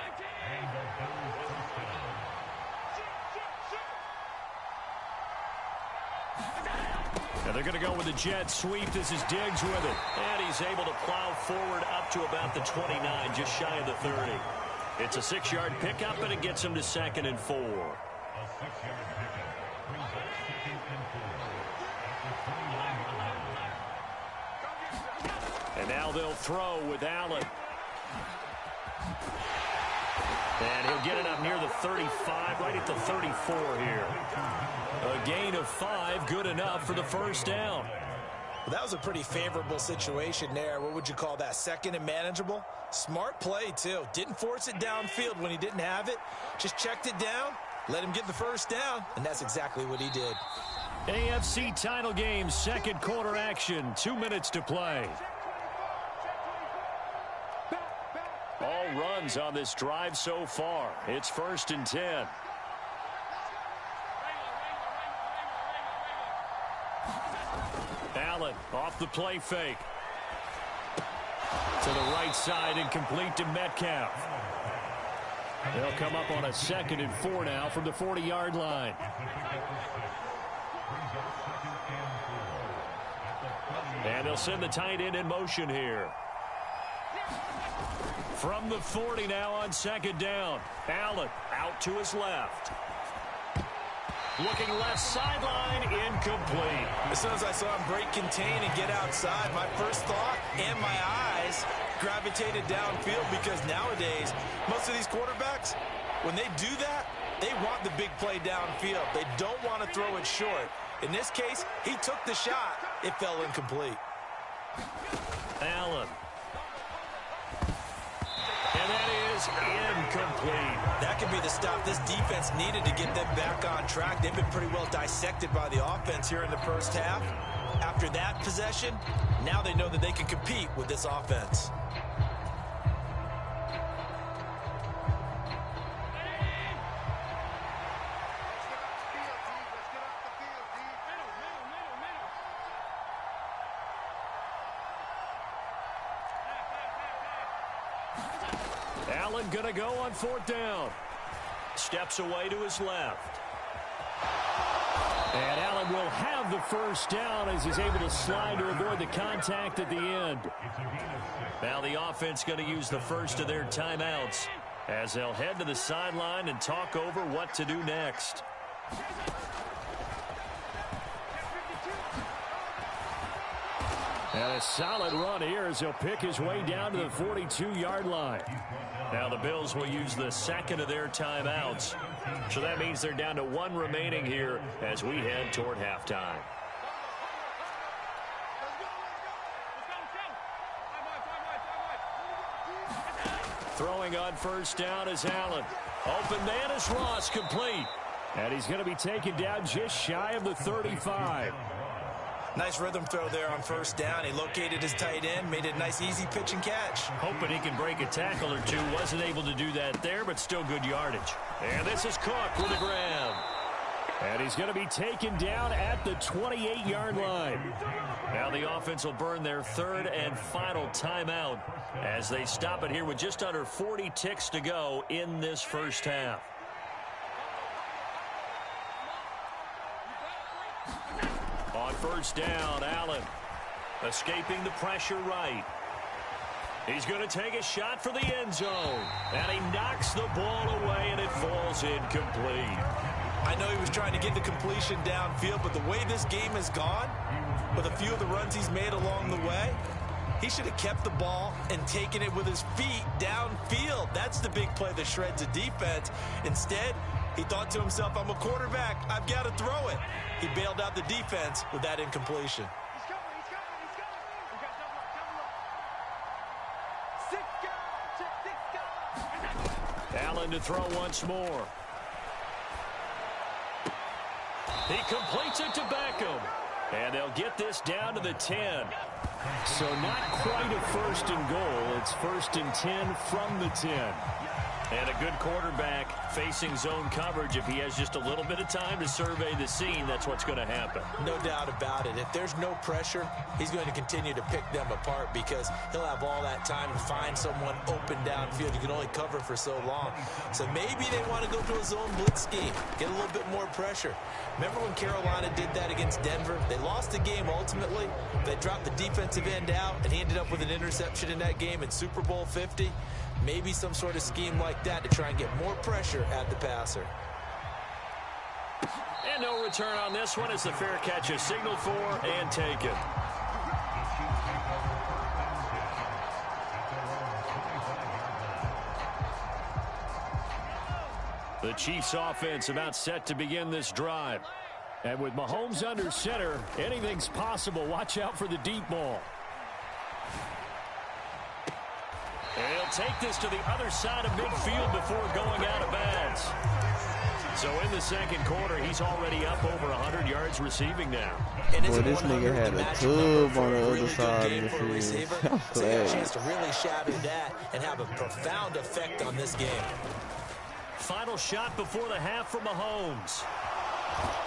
And they're going to go with the jet sweep. This is Diggs with it. And he's able to plow forward up to about the 29, just shy of the 30. It's a 6-yard pickup, and it gets him to 2nd and 4. And now they'll throw with Allen. And he'll get it up near the 35, right at the 34 here. A gain of 5, good enough for the first down. Well, that was a pretty favorable situation there. What would you call that? Second and manageable? Smart play, too. Didn't force it downfield when he didn't have it. Just checked it down, let him get the first down, and that's exactly what he did. AFC title game, second quarter action, 2 minutes to play. All runs on this drive so far. It's 1st and 10. Allen off the play fake. To the right side and complete to Metcalf. They'll come up on a 2nd and 4 now from the 40-yard line. And they'll send the tight end in motion here. From the 40 now on 2nd down. Allen out to his left. Looking left sideline, incomplete. As soon as I saw him break contain and get outside, my first thought and my eyes gravitated downfield, because nowadays, most of these quarterbacks, when they do that, they want the big play downfield. They don't want to throw it short. In this case, he took the shot. It fell incomplete. Allen. And that is incomplete. That could be the stop this defense needed to get them back on track. They've been pretty well dissected by the offense here in the first half. After that possession, now they know that they can compete with this offense. Allen gonna go on 4th down. Steps away to his left. And Allen will have the first down as he's able to slide to avoid the contact at the end. Now the offense going to use the first of their timeouts as they'll head to the sideline and talk over what to do next. And a solid run here as he'll pick his way down to the 42-yard line. Now the Bills will use the 2nd of their timeouts. So that means they're down to 1 remaining here as we head toward halftime. Throwing on 1st down is Allen. Open man is Ross, complete. And he's going to be taken down just shy of the 35. Nice rhythm throw there on 1st down. He located his tight end, made it a nice easy pitch and catch. Hoping he can break a tackle or two. Wasn't able to do that there, but still good yardage. And this is Cook with a grab. And he's going to be taken down at the 28-yard line. Now the offense will burn their 3rd and final timeout as they stop it here with just under 40 ticks to go in this first half. On 1st down, Allen escaping the pressure right. He's going to take a shot for the end zone. And he knocks the ball away, and it falls incomplete. I know he was trying to get the completion downfield, but the way this game has gone, with a few of the runs he's made along the way, he should have kept the ball and taken it with his feet downfield. That's the big play that shreds a defense. Instead, he thought to himself, I'm a quarterback, I've got to throw it. He bailed out the defense with that incompletion. Allen to throw once more. He completes it to Beckham. And they'll get this down to the 10. So not quite a 1st and goal. It's 1st and 10 from the 10. And a good quarterback facing zone coverage. If he has just a little bit of time to survey the scene, that's what's going to happen. No doubt about it. If there's no pressure, he's going to continue to pick them apart because he'll have all that time to find someone open downfield. You can only cover for so long. So maybe they want to go to a zone blitz scheme, get a little bit more pressure. Remember when Carolina did that against Denver? They lost the game ultimately. They dropped the defensive end out, and he ended up with an interception in that game in Super Bowl 50. Maybe some sort of scheme like that to try and get more pressure at the passer. And no return on this one as the fair catch is signaled for and taken. The Chiefs offense about set to begin this drive. And with Mahomes under center, anything's possible. Watch out for the deep ball. And he'll take this to the other side of midfield before going out of bounds. So in the second quarter, he's already up over 100 yards receiving now. Boy, this nigga had a tub on the other side of the field. So he had a chance to really shadow that and have a profound effect on this game. Final shot before the half from Mahomes.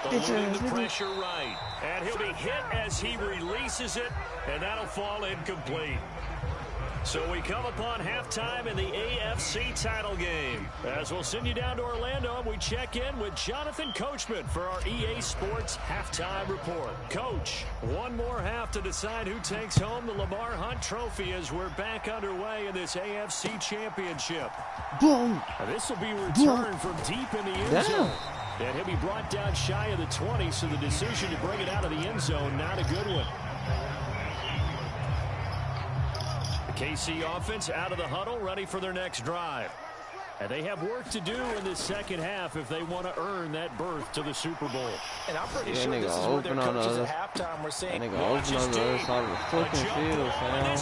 Eluding the pressure right. And he'll be hit as he releases it, and that'll fall incomplete. So we come upon halftime in the AFC title game. As we'll send you down to Orlando, and we check in with Jonathan Coachman for our EA Sports Halftime Report. Coach, one more half to decide who takes home the Lamar Hunt Trophy as we're back underway in this AFC Championship. Boom. This will be returned from deep in the end zone. And he'll be brought down shy of the 20, so the decision to bring it out of the end zone, not a good one. KC offense out of the huddle, ready for their next drive. And they have work to do in this second half if they want to earn that berth to the Super Bowl. And I'm pretty sure this is where their coaches at halftime were saying, nigga open on the other side of the fucking field, fam.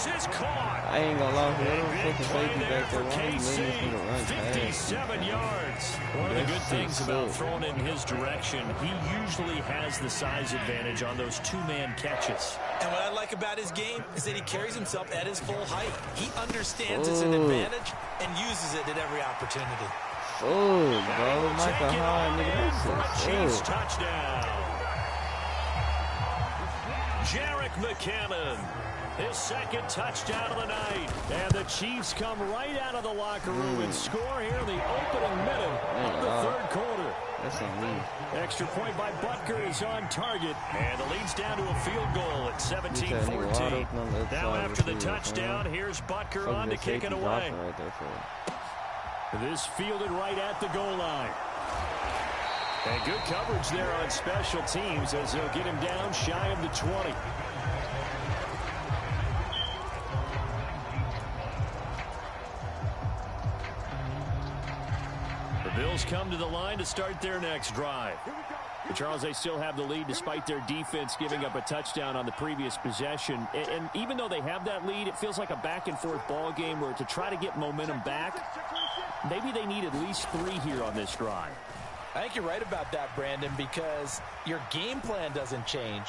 I ain't gonna lie, whoever fucking safety back there, why you letting him run past? 57 yards. One of the good things about throwing in his direction, he usually has the size advantage on those two-man catches. And what I like about his game is that he carries himself at his full height. He understands it's an advantage and uses it at every opportunity. Oh, bro, Michael High, nigga, that's a Chiefs touchdown. Jerick McKinnon, his second touchdown of the night. And the Chiefs come right out of the locker room and score here in the opening minute of the third quarter. That's on me. Extra point by Butker is on target. And the lead's down to a field goal at 17-14. Now after the touchdown, here's Butker on to kick it away. This fielded right at the goal line. And good coverage there on special teams as they'll get him down shy of the 20. The Bills come to the line to start their next drive. But Charles, they still have the lead despite their defense giving up a touchdown on the previous possession. And even though they have that lead, it feels like a back-and-forth ball game where to try to get momentum back, maybe they need at least 3 here on this drive. I think you're right about that, Brandon, because your game plan doesn't change.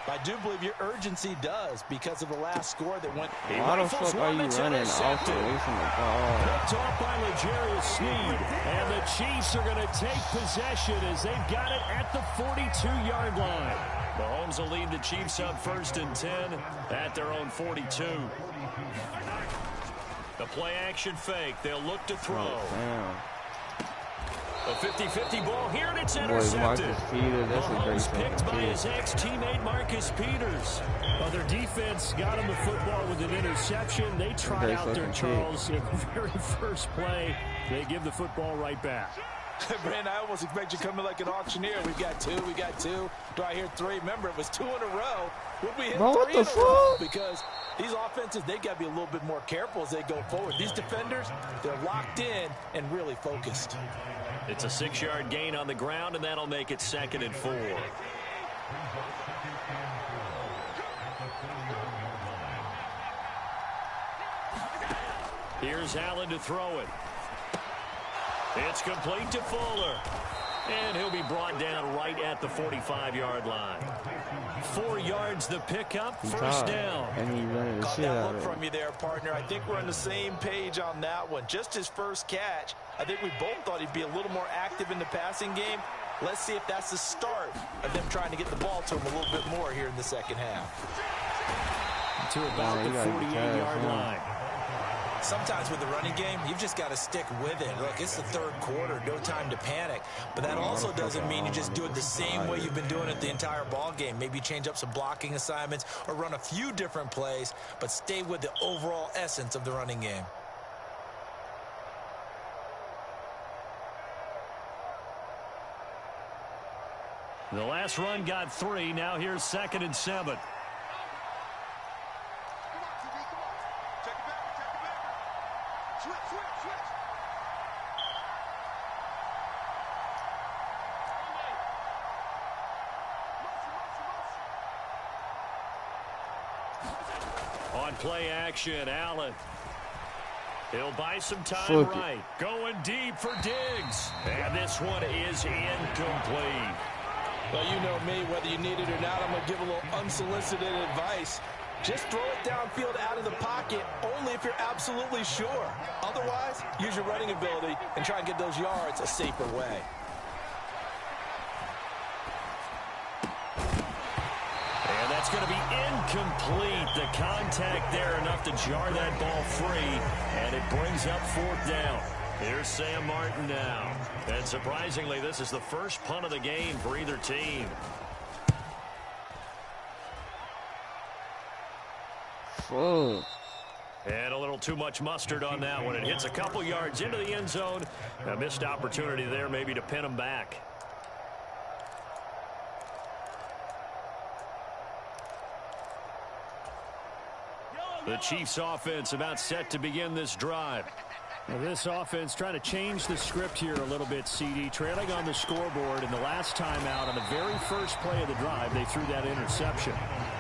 I do believe your urgency does because of the last score that went. Why the fuck are you running off away from the ball? Picked off by L'Jarius Sneed. And the Chiefs are going to take possession as they've got it at the 42-yard line. Mahomes will lead the Chiefs up 1st and 10 at their own 42. The play action fake. They'll look to throw. A 50-50 ball here, and it's intercepted. Mahomes picked by his ex-teammate Marcus Peters. Well, their defense got him the football with an interception. They tried out there, Charles, in the very first play. They give the football right back. Brandon, I almost expect you coming like an auctioneer. We got two. Do I hear 3? Remember, it was 2 in a row. Would we hit 3 in a row? Because these offenses, they got to be a little bit more careful as they go forward. These defenders, they're locked in and really focused. It's a 6-yard gain on the ground, and that'll make it 2nd and 4. Here's Allen to throw it. It's complete to Fuller. And he'll be brought down right at the 45-yard line. 4 yards the pickup, first down. And he running the Caught shit that out look of from you there, partner. I think we're on the same page on that one. Just his first catch. I think we both thought he'd be a little more active in the passing game. Let's see if that's the start of them trying to get the ball to him a little bit more here in the second half. To about the 48-yard line. Sometimes with the running game, you've just got to stick with it. Look, it's the third quarter, no time to panic. But that also doesn't mean you just do it the same way you've been doing it the entire ball game. Maybe change up some blocking assignments or run a few different plays, but stay with the overall essence of the running game. The last run got 3. Now here's 2nd and 7. On play action, Allen. He'll buy some time right. Going deep for Diggs. And this one is incomplete. Well, you know me, whether you need it or not, I'm going to give a little unsolicited advice. Just throw it downfield out of the pocket, only if you're absolutely sure. Otherwise, use your running ability and try and get those yards a safer way. And that's going to be incomplete. The contact there enough to jar that ball free, and it brings up 4th down. Here's Sam Martin now. And surprisingly, this is the first punt of the game for either team. Oh. And a little too much mustard on that one. It hits a couple yards into the end zone. A missed opportunity there maybe to pin them back. The Chiefs offense about set to begin this drive. Now this offense trying to change the script here a little bit, CD. Trailing on the scoreboard, and the last time out on the very first play of the drive, they threw that interception.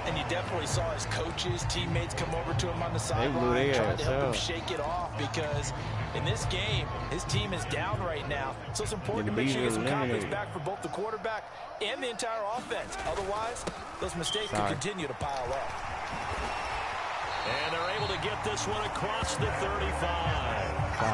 And you definitely saw his coaches, teammates come over to him on the sideline, trying to help him shake it off, because in this game, his team is down right now. So it's important to make sure you get some confidence back for both the quarterback and the entire offense. Otherwise, those mistakes could continue to pile up. And they're able to get this one across the 35.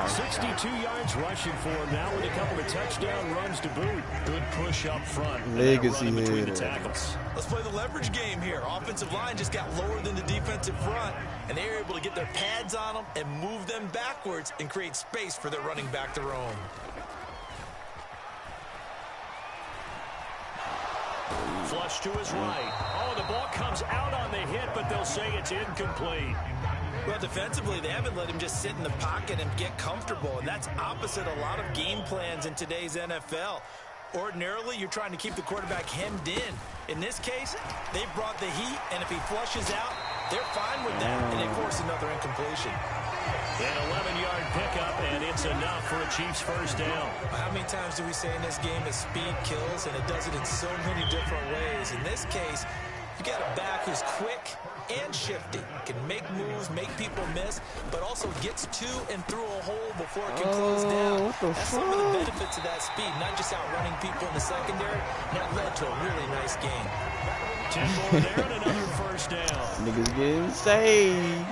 62 yards rushing for him now with a couple of touchdown runs to boot. Good push up front. Legacy between the tackles. Let's play the leverage game here. Offensive line just got lower than the defensive front, and they were able to get their pads on them and move them backwards and create space for their running back to roam. Flush to his right. Oh, the ball comes out on the hit, but they'll say it's incomplete. Well, defensively, they haven't let him just sit in the pocket and get comfortable, and that's opposite a lot of game plans in today's NFL. Ordinarily, you're trying to keep the quarterback hemmed in. In this case, they've brought the heat, and if he flushes out, they're fine with that, and they force another incompletion. An 11-yard pickup, and it's enough for a Chiefs first down. How many times do we say in this game that speed kills, and it does it in so many different ways? In this case, you got a back who's quick and shifty, can make moves, make people miss, but also gets to and through a hole before it can close down. That's some of the benefits of that speed, not just outrunning people in the secondary. That led to a really nice game. 10 more there and another first down. Niggas getting saved.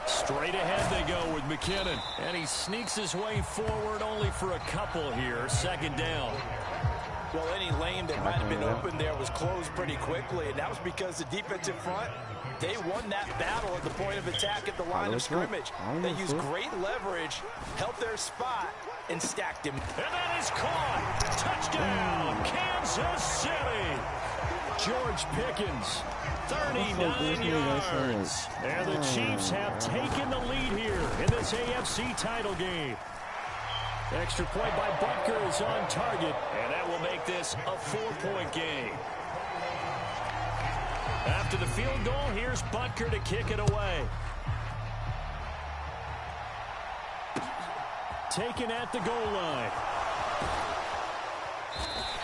Straight ahead they go with McKinnon. And he sneaks his way forward only for a couple here. 2nd down. Well, any lane that might have been open there was closed pretty quickly, and that was because the defensive front, they won that battle at the point of attack at the line of scrimmage. They used great leverage, helped their spot, and stacked him. And that is caught. Touchdown, Kansas City. George Pickens, 39 yards. And the Chiefs have taken the lead here in this AFC title game. Extra point by Butker is on target, and that will make this a 4-point game. After the field goal, here's Butker to kick it away. Taken at the goal line.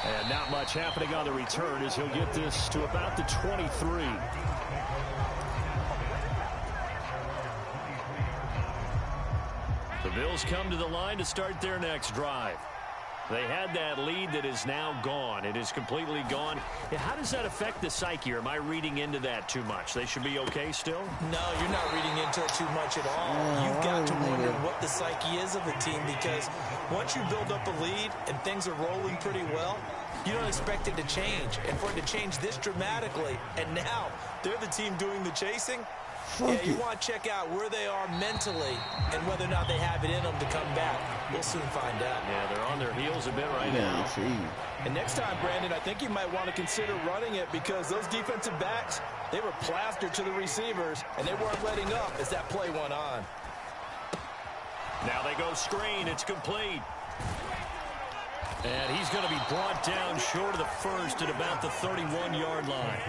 And not much happening on the return as he'll get this to about the 23. The Bills come to the line to start their next drive. They had that lead that is now gone. It is completely gone. How does that affect the psyche? Or am I reading into that too much? They should be okay still? No, you're not reading into it too much at all. You've got to wonder what the psyche is of the team, because once you build up a lead and things are rolling pretty well, you don't expect it to change. And for it to change this dramatically, and now they're the team doing the chasing, you want to check out where they are mentally and whether or not they have it in them to come back. We'll soon find out. Yeah, they're on their heels a bit right now. And next time, Brandon, I think you might want to consider running it, because those defensive backs, they were plastered to the receivers, and they weren't letting up as that play went on. Now they go screen. It's complete. And he's going to be brought down short of the first at about the 31-yard line.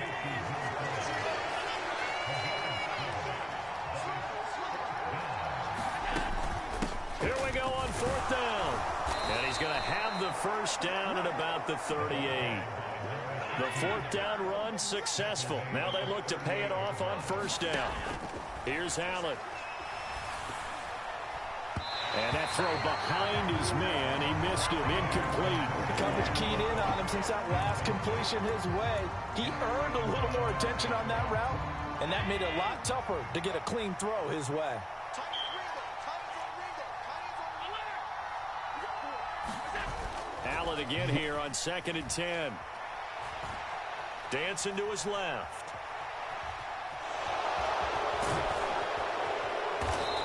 Here we go on 4th down. And he's going to have the first down at about the 38. The 4th down run successful. Now they look to pay it off on 1st down. Here's Allen. And that throw behind his man. He missed him. Incomplete. The coverage keyed in on him since that last completion his way. He earned a little more attention on that route, and that made it a lot tougher to get a clean throw his way. Allen again here on 2nd and 10. Dancing to his left.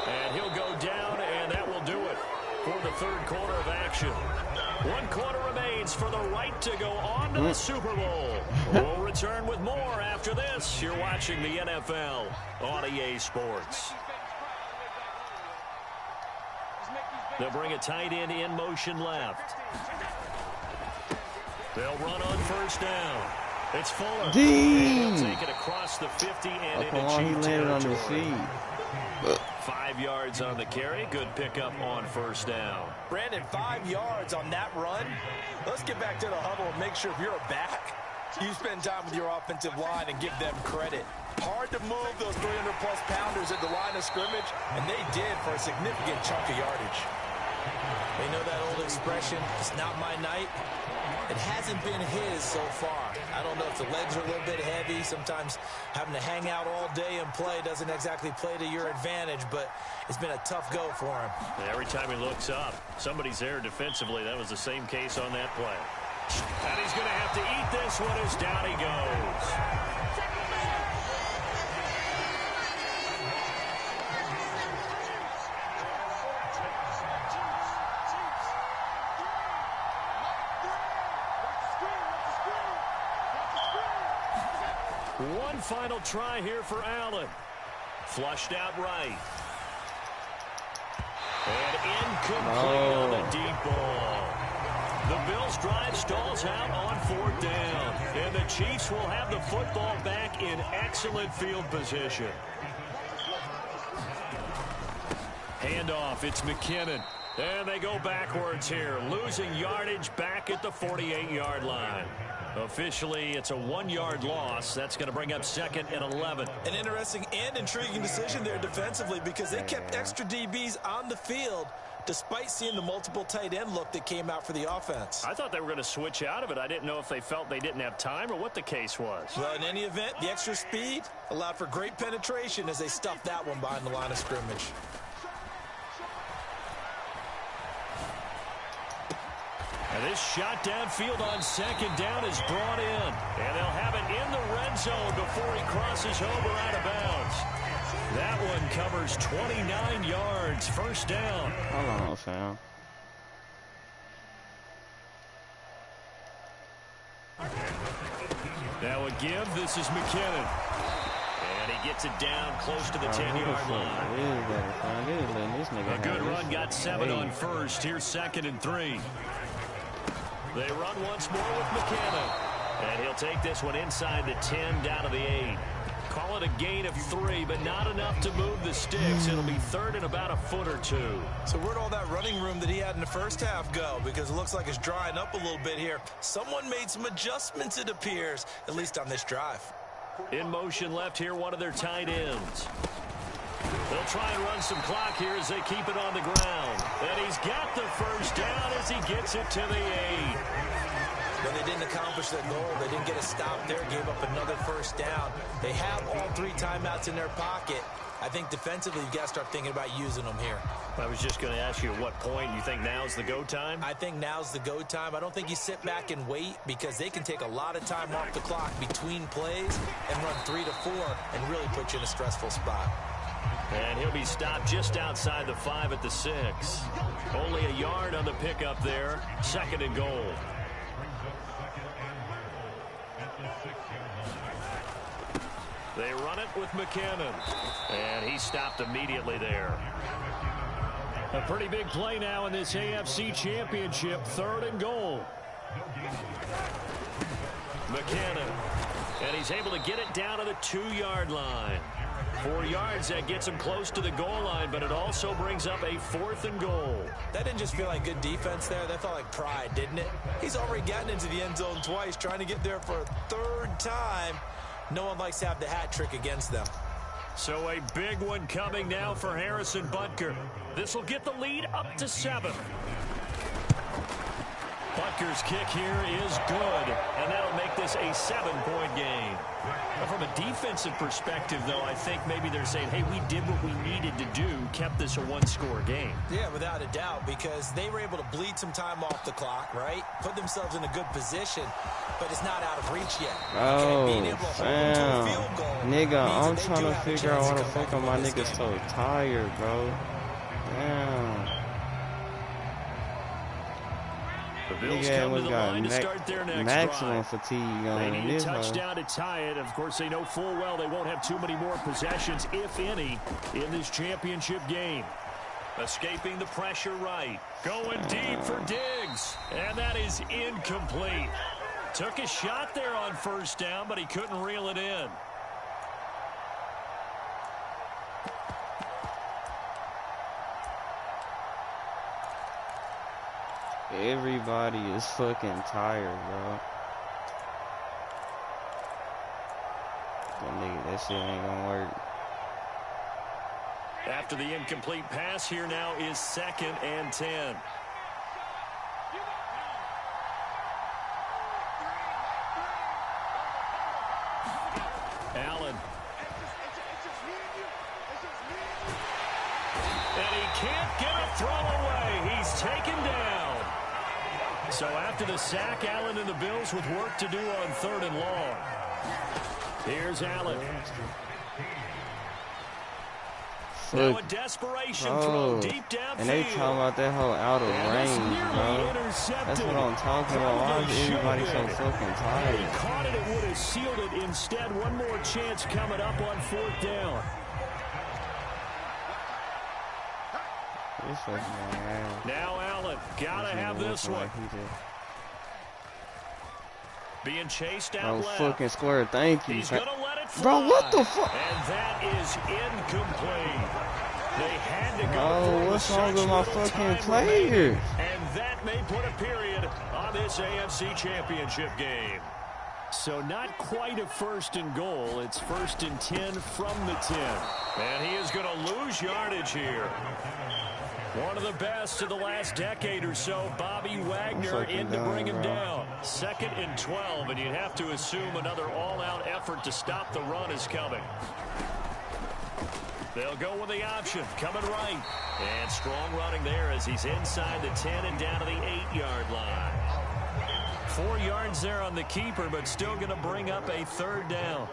And he'll go down, and that will do it for the 3rd quarter of action. 1 quarter remains for the right to go on to the Super Bowl. We'll return with more after this. You're watching the NFL on EA Sports. They'll bring a tight end in motion left. They'll run on 1st down. It's Fuller. Dean! He'll take it across the 50 and Come on, he landed on his feet. 5 yards on the carry. Good pickup on 1st down. Brandon, 5 yards on that run. Let's get back to the huddle and make sure if you're a back, you spend time with your offensive line and give them credit. Hard to move those 300-plus pounders at the line of scrimmage, and they did for a significant chunk of yardage. They know that old expression, it's not my night. It hasn't been his so far. I don't know if the legs are a little bit heavy. Sometimes having to hang out all day and play doesn't exactly play to your advantage, but it's been a tough go for him. Every time he looks up, somebody's there defensively. That was the same case on that play. And he's going to have to eat this one as down he goes. One final try here for Allen. Flushed out right. And incomplete on the deep ball. The Bills' drive stalls out on 4th down. And the Chiefs will have the football back in excellent field position. Handoff, it's McKinnon. And they go backwards here, losing yardage back at the 48-yard line. Officially, it's a 1-yard loss. That's going to bring up 2nd and 11. An interesting and intriguing decision there defensively because they kept extra DBs on the field despite seeing the multiple tight end look that came out for the offense. I thought they were going to switch out of it. I didn't know if they felt they didn't have time or what the case was. Well, in any event, the extra speed allowed for great penetration as they stuffed that one behind the line of scrimmage. And this shot downfield on 2nd down is brought in. And they'll have it in the red zone before he crosses over out of bounds. That one covers 29 yards. 1st down. Hold on, fam. Now a give. This is McKinnon. And he gets it down close to the 10-yard line. A good run, got 7 on 1st. Here's 2nd and 3. They run once more with McKinnon. And he'll take this one inside the 10 down to the 8. Call it a gain of 3, but not enough to move the sticks. It'll be 3rd and about a foot or 2. So where'd all that running room that he had in the first half go? Because it looks like it's drying up a little bit here. Someone made some adjustments, it appears, at least on this drive. In motion left here, one of their tight ends. They'll try and run some clock here as they keep it on the ground. And he's got the 1st down as he gets it to the 8. When they didn't accomplish their goal, they didn't get a stop there, gave up another 1st down. They have all 3 timeouts in their pocket. I think defensively, you've got to start thinking about using them here. I was just going to ask you at what point you think now's the go time? I think now's the go time. I don't think you sit back and wait because they can take a lot of time off the clock between plays and run 3 to 4 and really put you in a stressful spot. And he'll be stopped just outside the 5 at the 6. Only a yard on the pickup there. 2nd and goal. They run it with McKinnon. And he stopped immediately there. A pretty big play now in this AFC Championship. 3rd and goal. McKinnon. And he's able to get it down to the 2-yard line. 4 yards, that gets him close to the goal line, but it also brings up a 4th and goal. That didn't just feel like good defense there. That felt like pride, didn't it? He's already gotten into the end zone twice, trying to get there for a 3rd time. No one likes to have the hat trick against them. So a big one coming now for Harrison Butker. This will get the lead up to 7. Butker's kick here is good, and that'll make this a 7-point game. From a defensive perspective, though, I think maybe they're saying, hey, we did what we needed to do, kept this a 1-score game. Yeah, without a doubt, because they were able to bleed some time off the clock, right? Put themselves in a good position, but it's not out of reach yet. Oh, Being able to hold them to a field goal nigga, means I'm that they trying do to have a figure out chance why to the come fuck back are and my win this niggas game. so tired, bro. Damn. The Bills Yeah, come to we the got line to start their next maximum drive. fatigue They on need a this. touchdown to tie it. Of course, they know full well they won't have too many more possessions, if any, in this championship game. Escaping the pressure right. Going deep for Diggs. And that is incomplete. Took a shot there on 1st down, but he couldn't reel it in. Everybody is fucking tired, bro. That shit ain't gonna work. After the incomplete pass, here now is 2nd and 10. Allen. And he can't get a throw away. He's taken down. So after the sack, Allen and the Bills with work to do on 3rd and long. Here's Allen. Now a desperation throw deep downfield. And they talking about that whole out of range, bro. That's what I'm talking about. Why is everybody so fucking tired? He caught it, it would have sealed it. Instead, one more chance coming up on 4th down. Now Allen, gotta have this one. Being chased out left. Fucking square, thank you. He's gonna let it fly. Bro, what the fuck? And that is incomplete. They had to go. Oh, what's wrong with my fucking player? And that may put a period on this AFC Championship game. So not quite a 1st and goal. It's 1st and 10 from the 10. And he is going to lose yardage here. One of the best of the last decade or so, Bobby Wagner in to bring him down. 2nd and 12, and you'd have to assume another all-out effort to stop the run is coming. They'll go with the option, coming right. And strong running there as he's inside the 10 and down to the 8-yard line. 4 yards there on the keeper, but still going to bring up a 3rd down.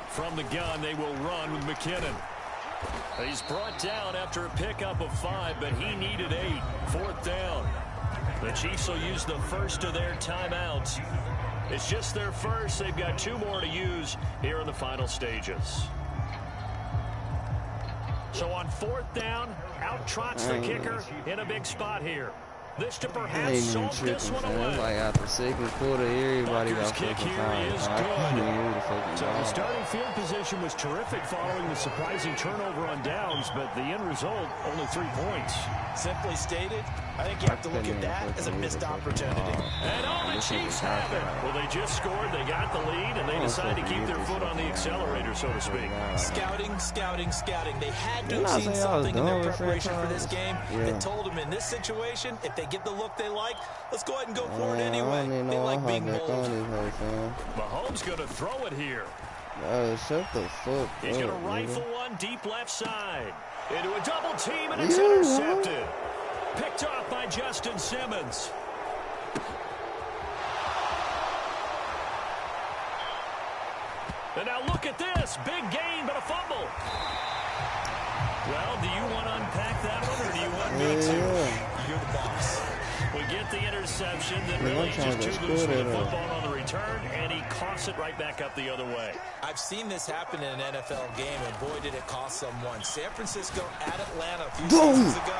From the gun, they will run with McKinnon. He's brought down after a pickup of 5, but he needed 8. 4th down. The Chiefs will use the first of their timeouts. It's just their first. They've got 2 more to use here in the final stages. So on 4th down, out trots the kicker in a big spot here. This to perhaps solve this one away. Like after 2nd quarter, everybody got fucking tired. So the starting field position was terrific following the surprising turnover on downs, but the end result, only 3 points. Simply stated, I think you have to look at that as a missed opportunity. And all the Chiefs have it. Well, they just scored, they got the lead, and they decided to keep their foot on the accelerator, so to speak. Scouting, scouting, scouting. They had to have seen something in their preparation for this game that told them in this situation, if they get the look they like, let's go ahead and go for it anyway. They like being bold. Mahomes going to throw it here. Shut the fuck He's up, going to rifle nigga. one deep left side. Into a double team, and it's intercepted. Picked off by Justin Simmons. And now look at this. Big gain, but a fumble. Well, do you want to unpack that one, or do you want me to? You're the boss. We get the interception, then Man, really I'm trying just to too loose score with the that football on the return, and he coughs it right back up the other way. I've seen this happen in an NFL game, and boy, did it cost someone. San Francisco at Atlanta a few seasons ago.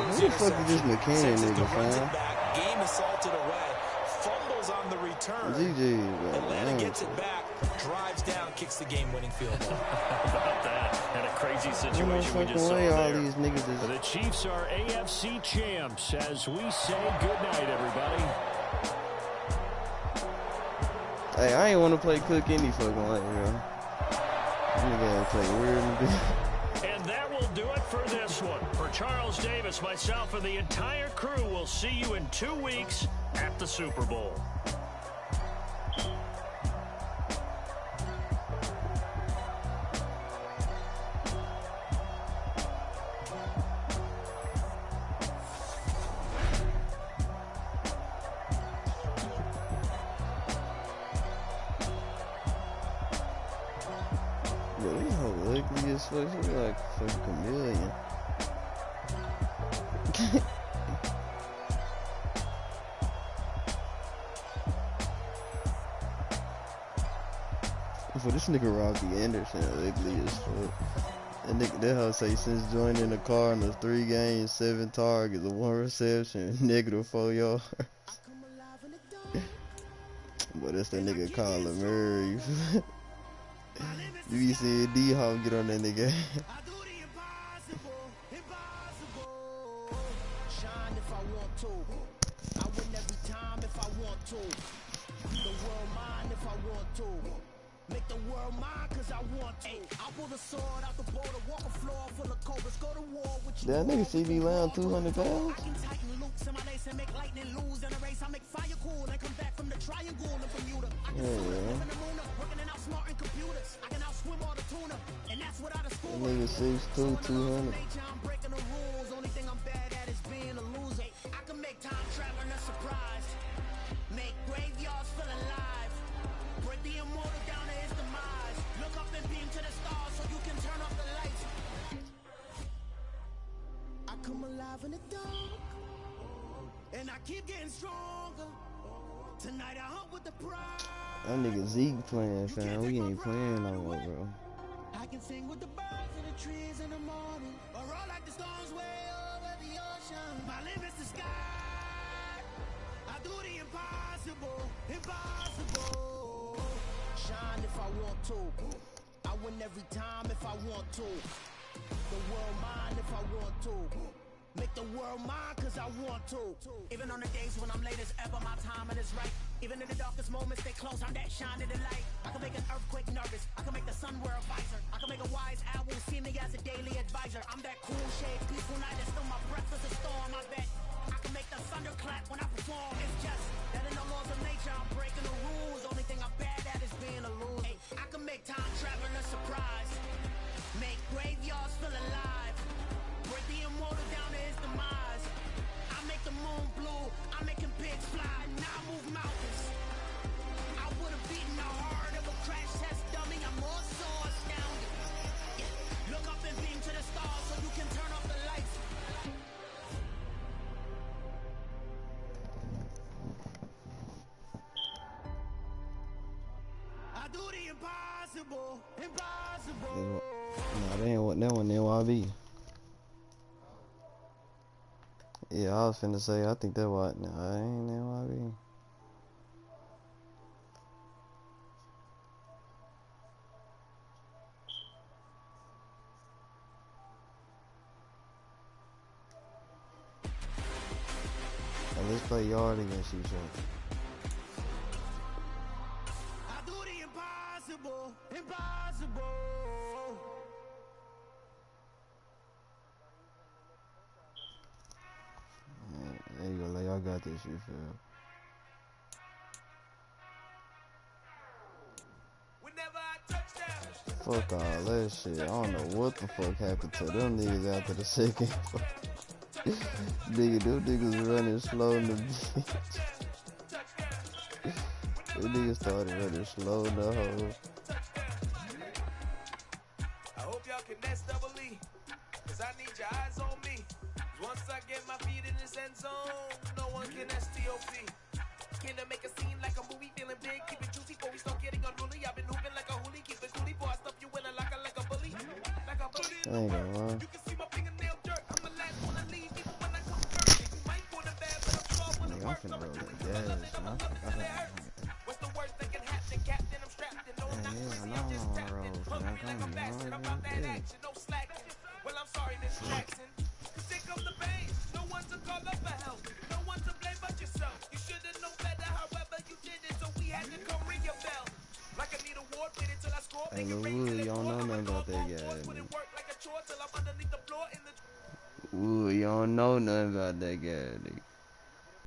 Who the fuck is this mechanic nigga, fam? Back, game assaulted away, fumbles on the return. GG, Atlanta gets it back, drives down, kicks the game-winning field goal. About that, and a crazy situation we just saw all there. these niggas is... The Chiefs are AFC champs as we say goodnight, everybody. Hey, I ain't want to play Cook any fucking way, bro. Nigga play weird and And that will do it for this one. For Charles Davis, myself, and the entire crew, we'll see you in 2 weeks at the Super Bowl. Bro, this whole ugly as fuck. She look like a fucking chameleon. For this nigga Robbie Anderson, ugly as fuck. That hoe say since joining the Cardinals, 3 games, 7 targets, 1 reception, -4 yards. But that's that nigga Kyler Murray. You be seeing D-Hop get on that nigga. Shine if I want to. I win every time if I want to. The world mine if I want to. Make the world mine cause I want to. I pull the sword out the border, walk a floor full of cobras, go to war with you. That nigga CD Lamb 200 pounds? I can tighten loops in my lace and make lightning lose in a race. I make fire cool and come back from the triangle and Bermuda. I can live in the moon, working and outsmarting computers. I can outswim all the tuna, and that's without a school. That nigga 6'2", 200. I'm breaking the rules. Only thing I'm bad at is being a loser. I can make time traveling a surprise. Make graveyards feel alive. Break the immortal down to his demise. Look up and beam to the stars so you can turn off the lights. I come alive in the dark, and I keep getting stronger. Tonight I hunt with the pride. That nigga Zeke playing, fam. We ain't playing no more, bro. I can sing with the birds and the trees in the morning, or roll like the storms way over the ocean. My limit's the sky. I do the impossible, impossible. Shine if I want to. I win every time if I want to. The world mine if I want to. Make the world mine cause I want to. Even on the days when I'm late as ever, my timing is right. Even in the darkest moments, they close, I'm that shining the light. I can make an earthquake nervous, I can make the sun wear a visor. I can make a wise owl see me as a daily advisor. I'm that cool shade, peaceful night, that's still my breath is a storm, I bet. I can make the thunder clap when I perform. It's just that in the laws of nature, I'm breaking the rules. Only thing I'm bad at is being a loser. Hey, I can make time traveling a surprise. Make graveyards feel alive. Break the immortal down to his demise. I make the moon blue, I'm making pigs fly. Now I move mountains. I would have beaten the heart of a crash test dummy. I'm more so astounded. Yeah. Look up and beam to the stars so you can turn off the lights. I do the impossible, impossible. Nah, they ain't what that one NYB. Yeah, I was finna say, I think that what? Nah, I ain't NYB. Now let's play yard against each other. I do the impossible, impossible. There you go, like y'all got this shit, Phil. Fuck all that shit. I don't know what the fuck happened to them niggas after the second. Nigga, them niggas running slow in the bitch. Them niggas started running slow in the hole. I hope y'all can nest double E, cause I need your eyes on me. Once I get my feet in this end zone, no one can STOP. Can I make a scene like a movie, feeling big, keep it juicy before we start getting unruly. I've been hooping like a hoolie, keep it coolie before I stuff you in a locker like a bully. Like a bully in the world. You can see my fingernail dirt. I'm the last one to leave, even when I come first. You might want a bad, but I'm strong when it works. I'm doing it, I love it, I'm a love it till it hurts. What's the worst that can happen, Captain? I'm strapped in, no, I'm not crazy, I'm just tapped in. Hungry like a bastard, I'm about that action, no slacking. Well, I'm sorry, Miss Jackson. Cause here comes the pain. No one to call up for help. No one to blame but yourself. You should've known better, however you did it, so we had to come ring your bell. Like I need a ward, wait until I score. Hey, Lil Wood, y'all know nothing about that guy. Ooh, y'all know nothing about that guy, nigga.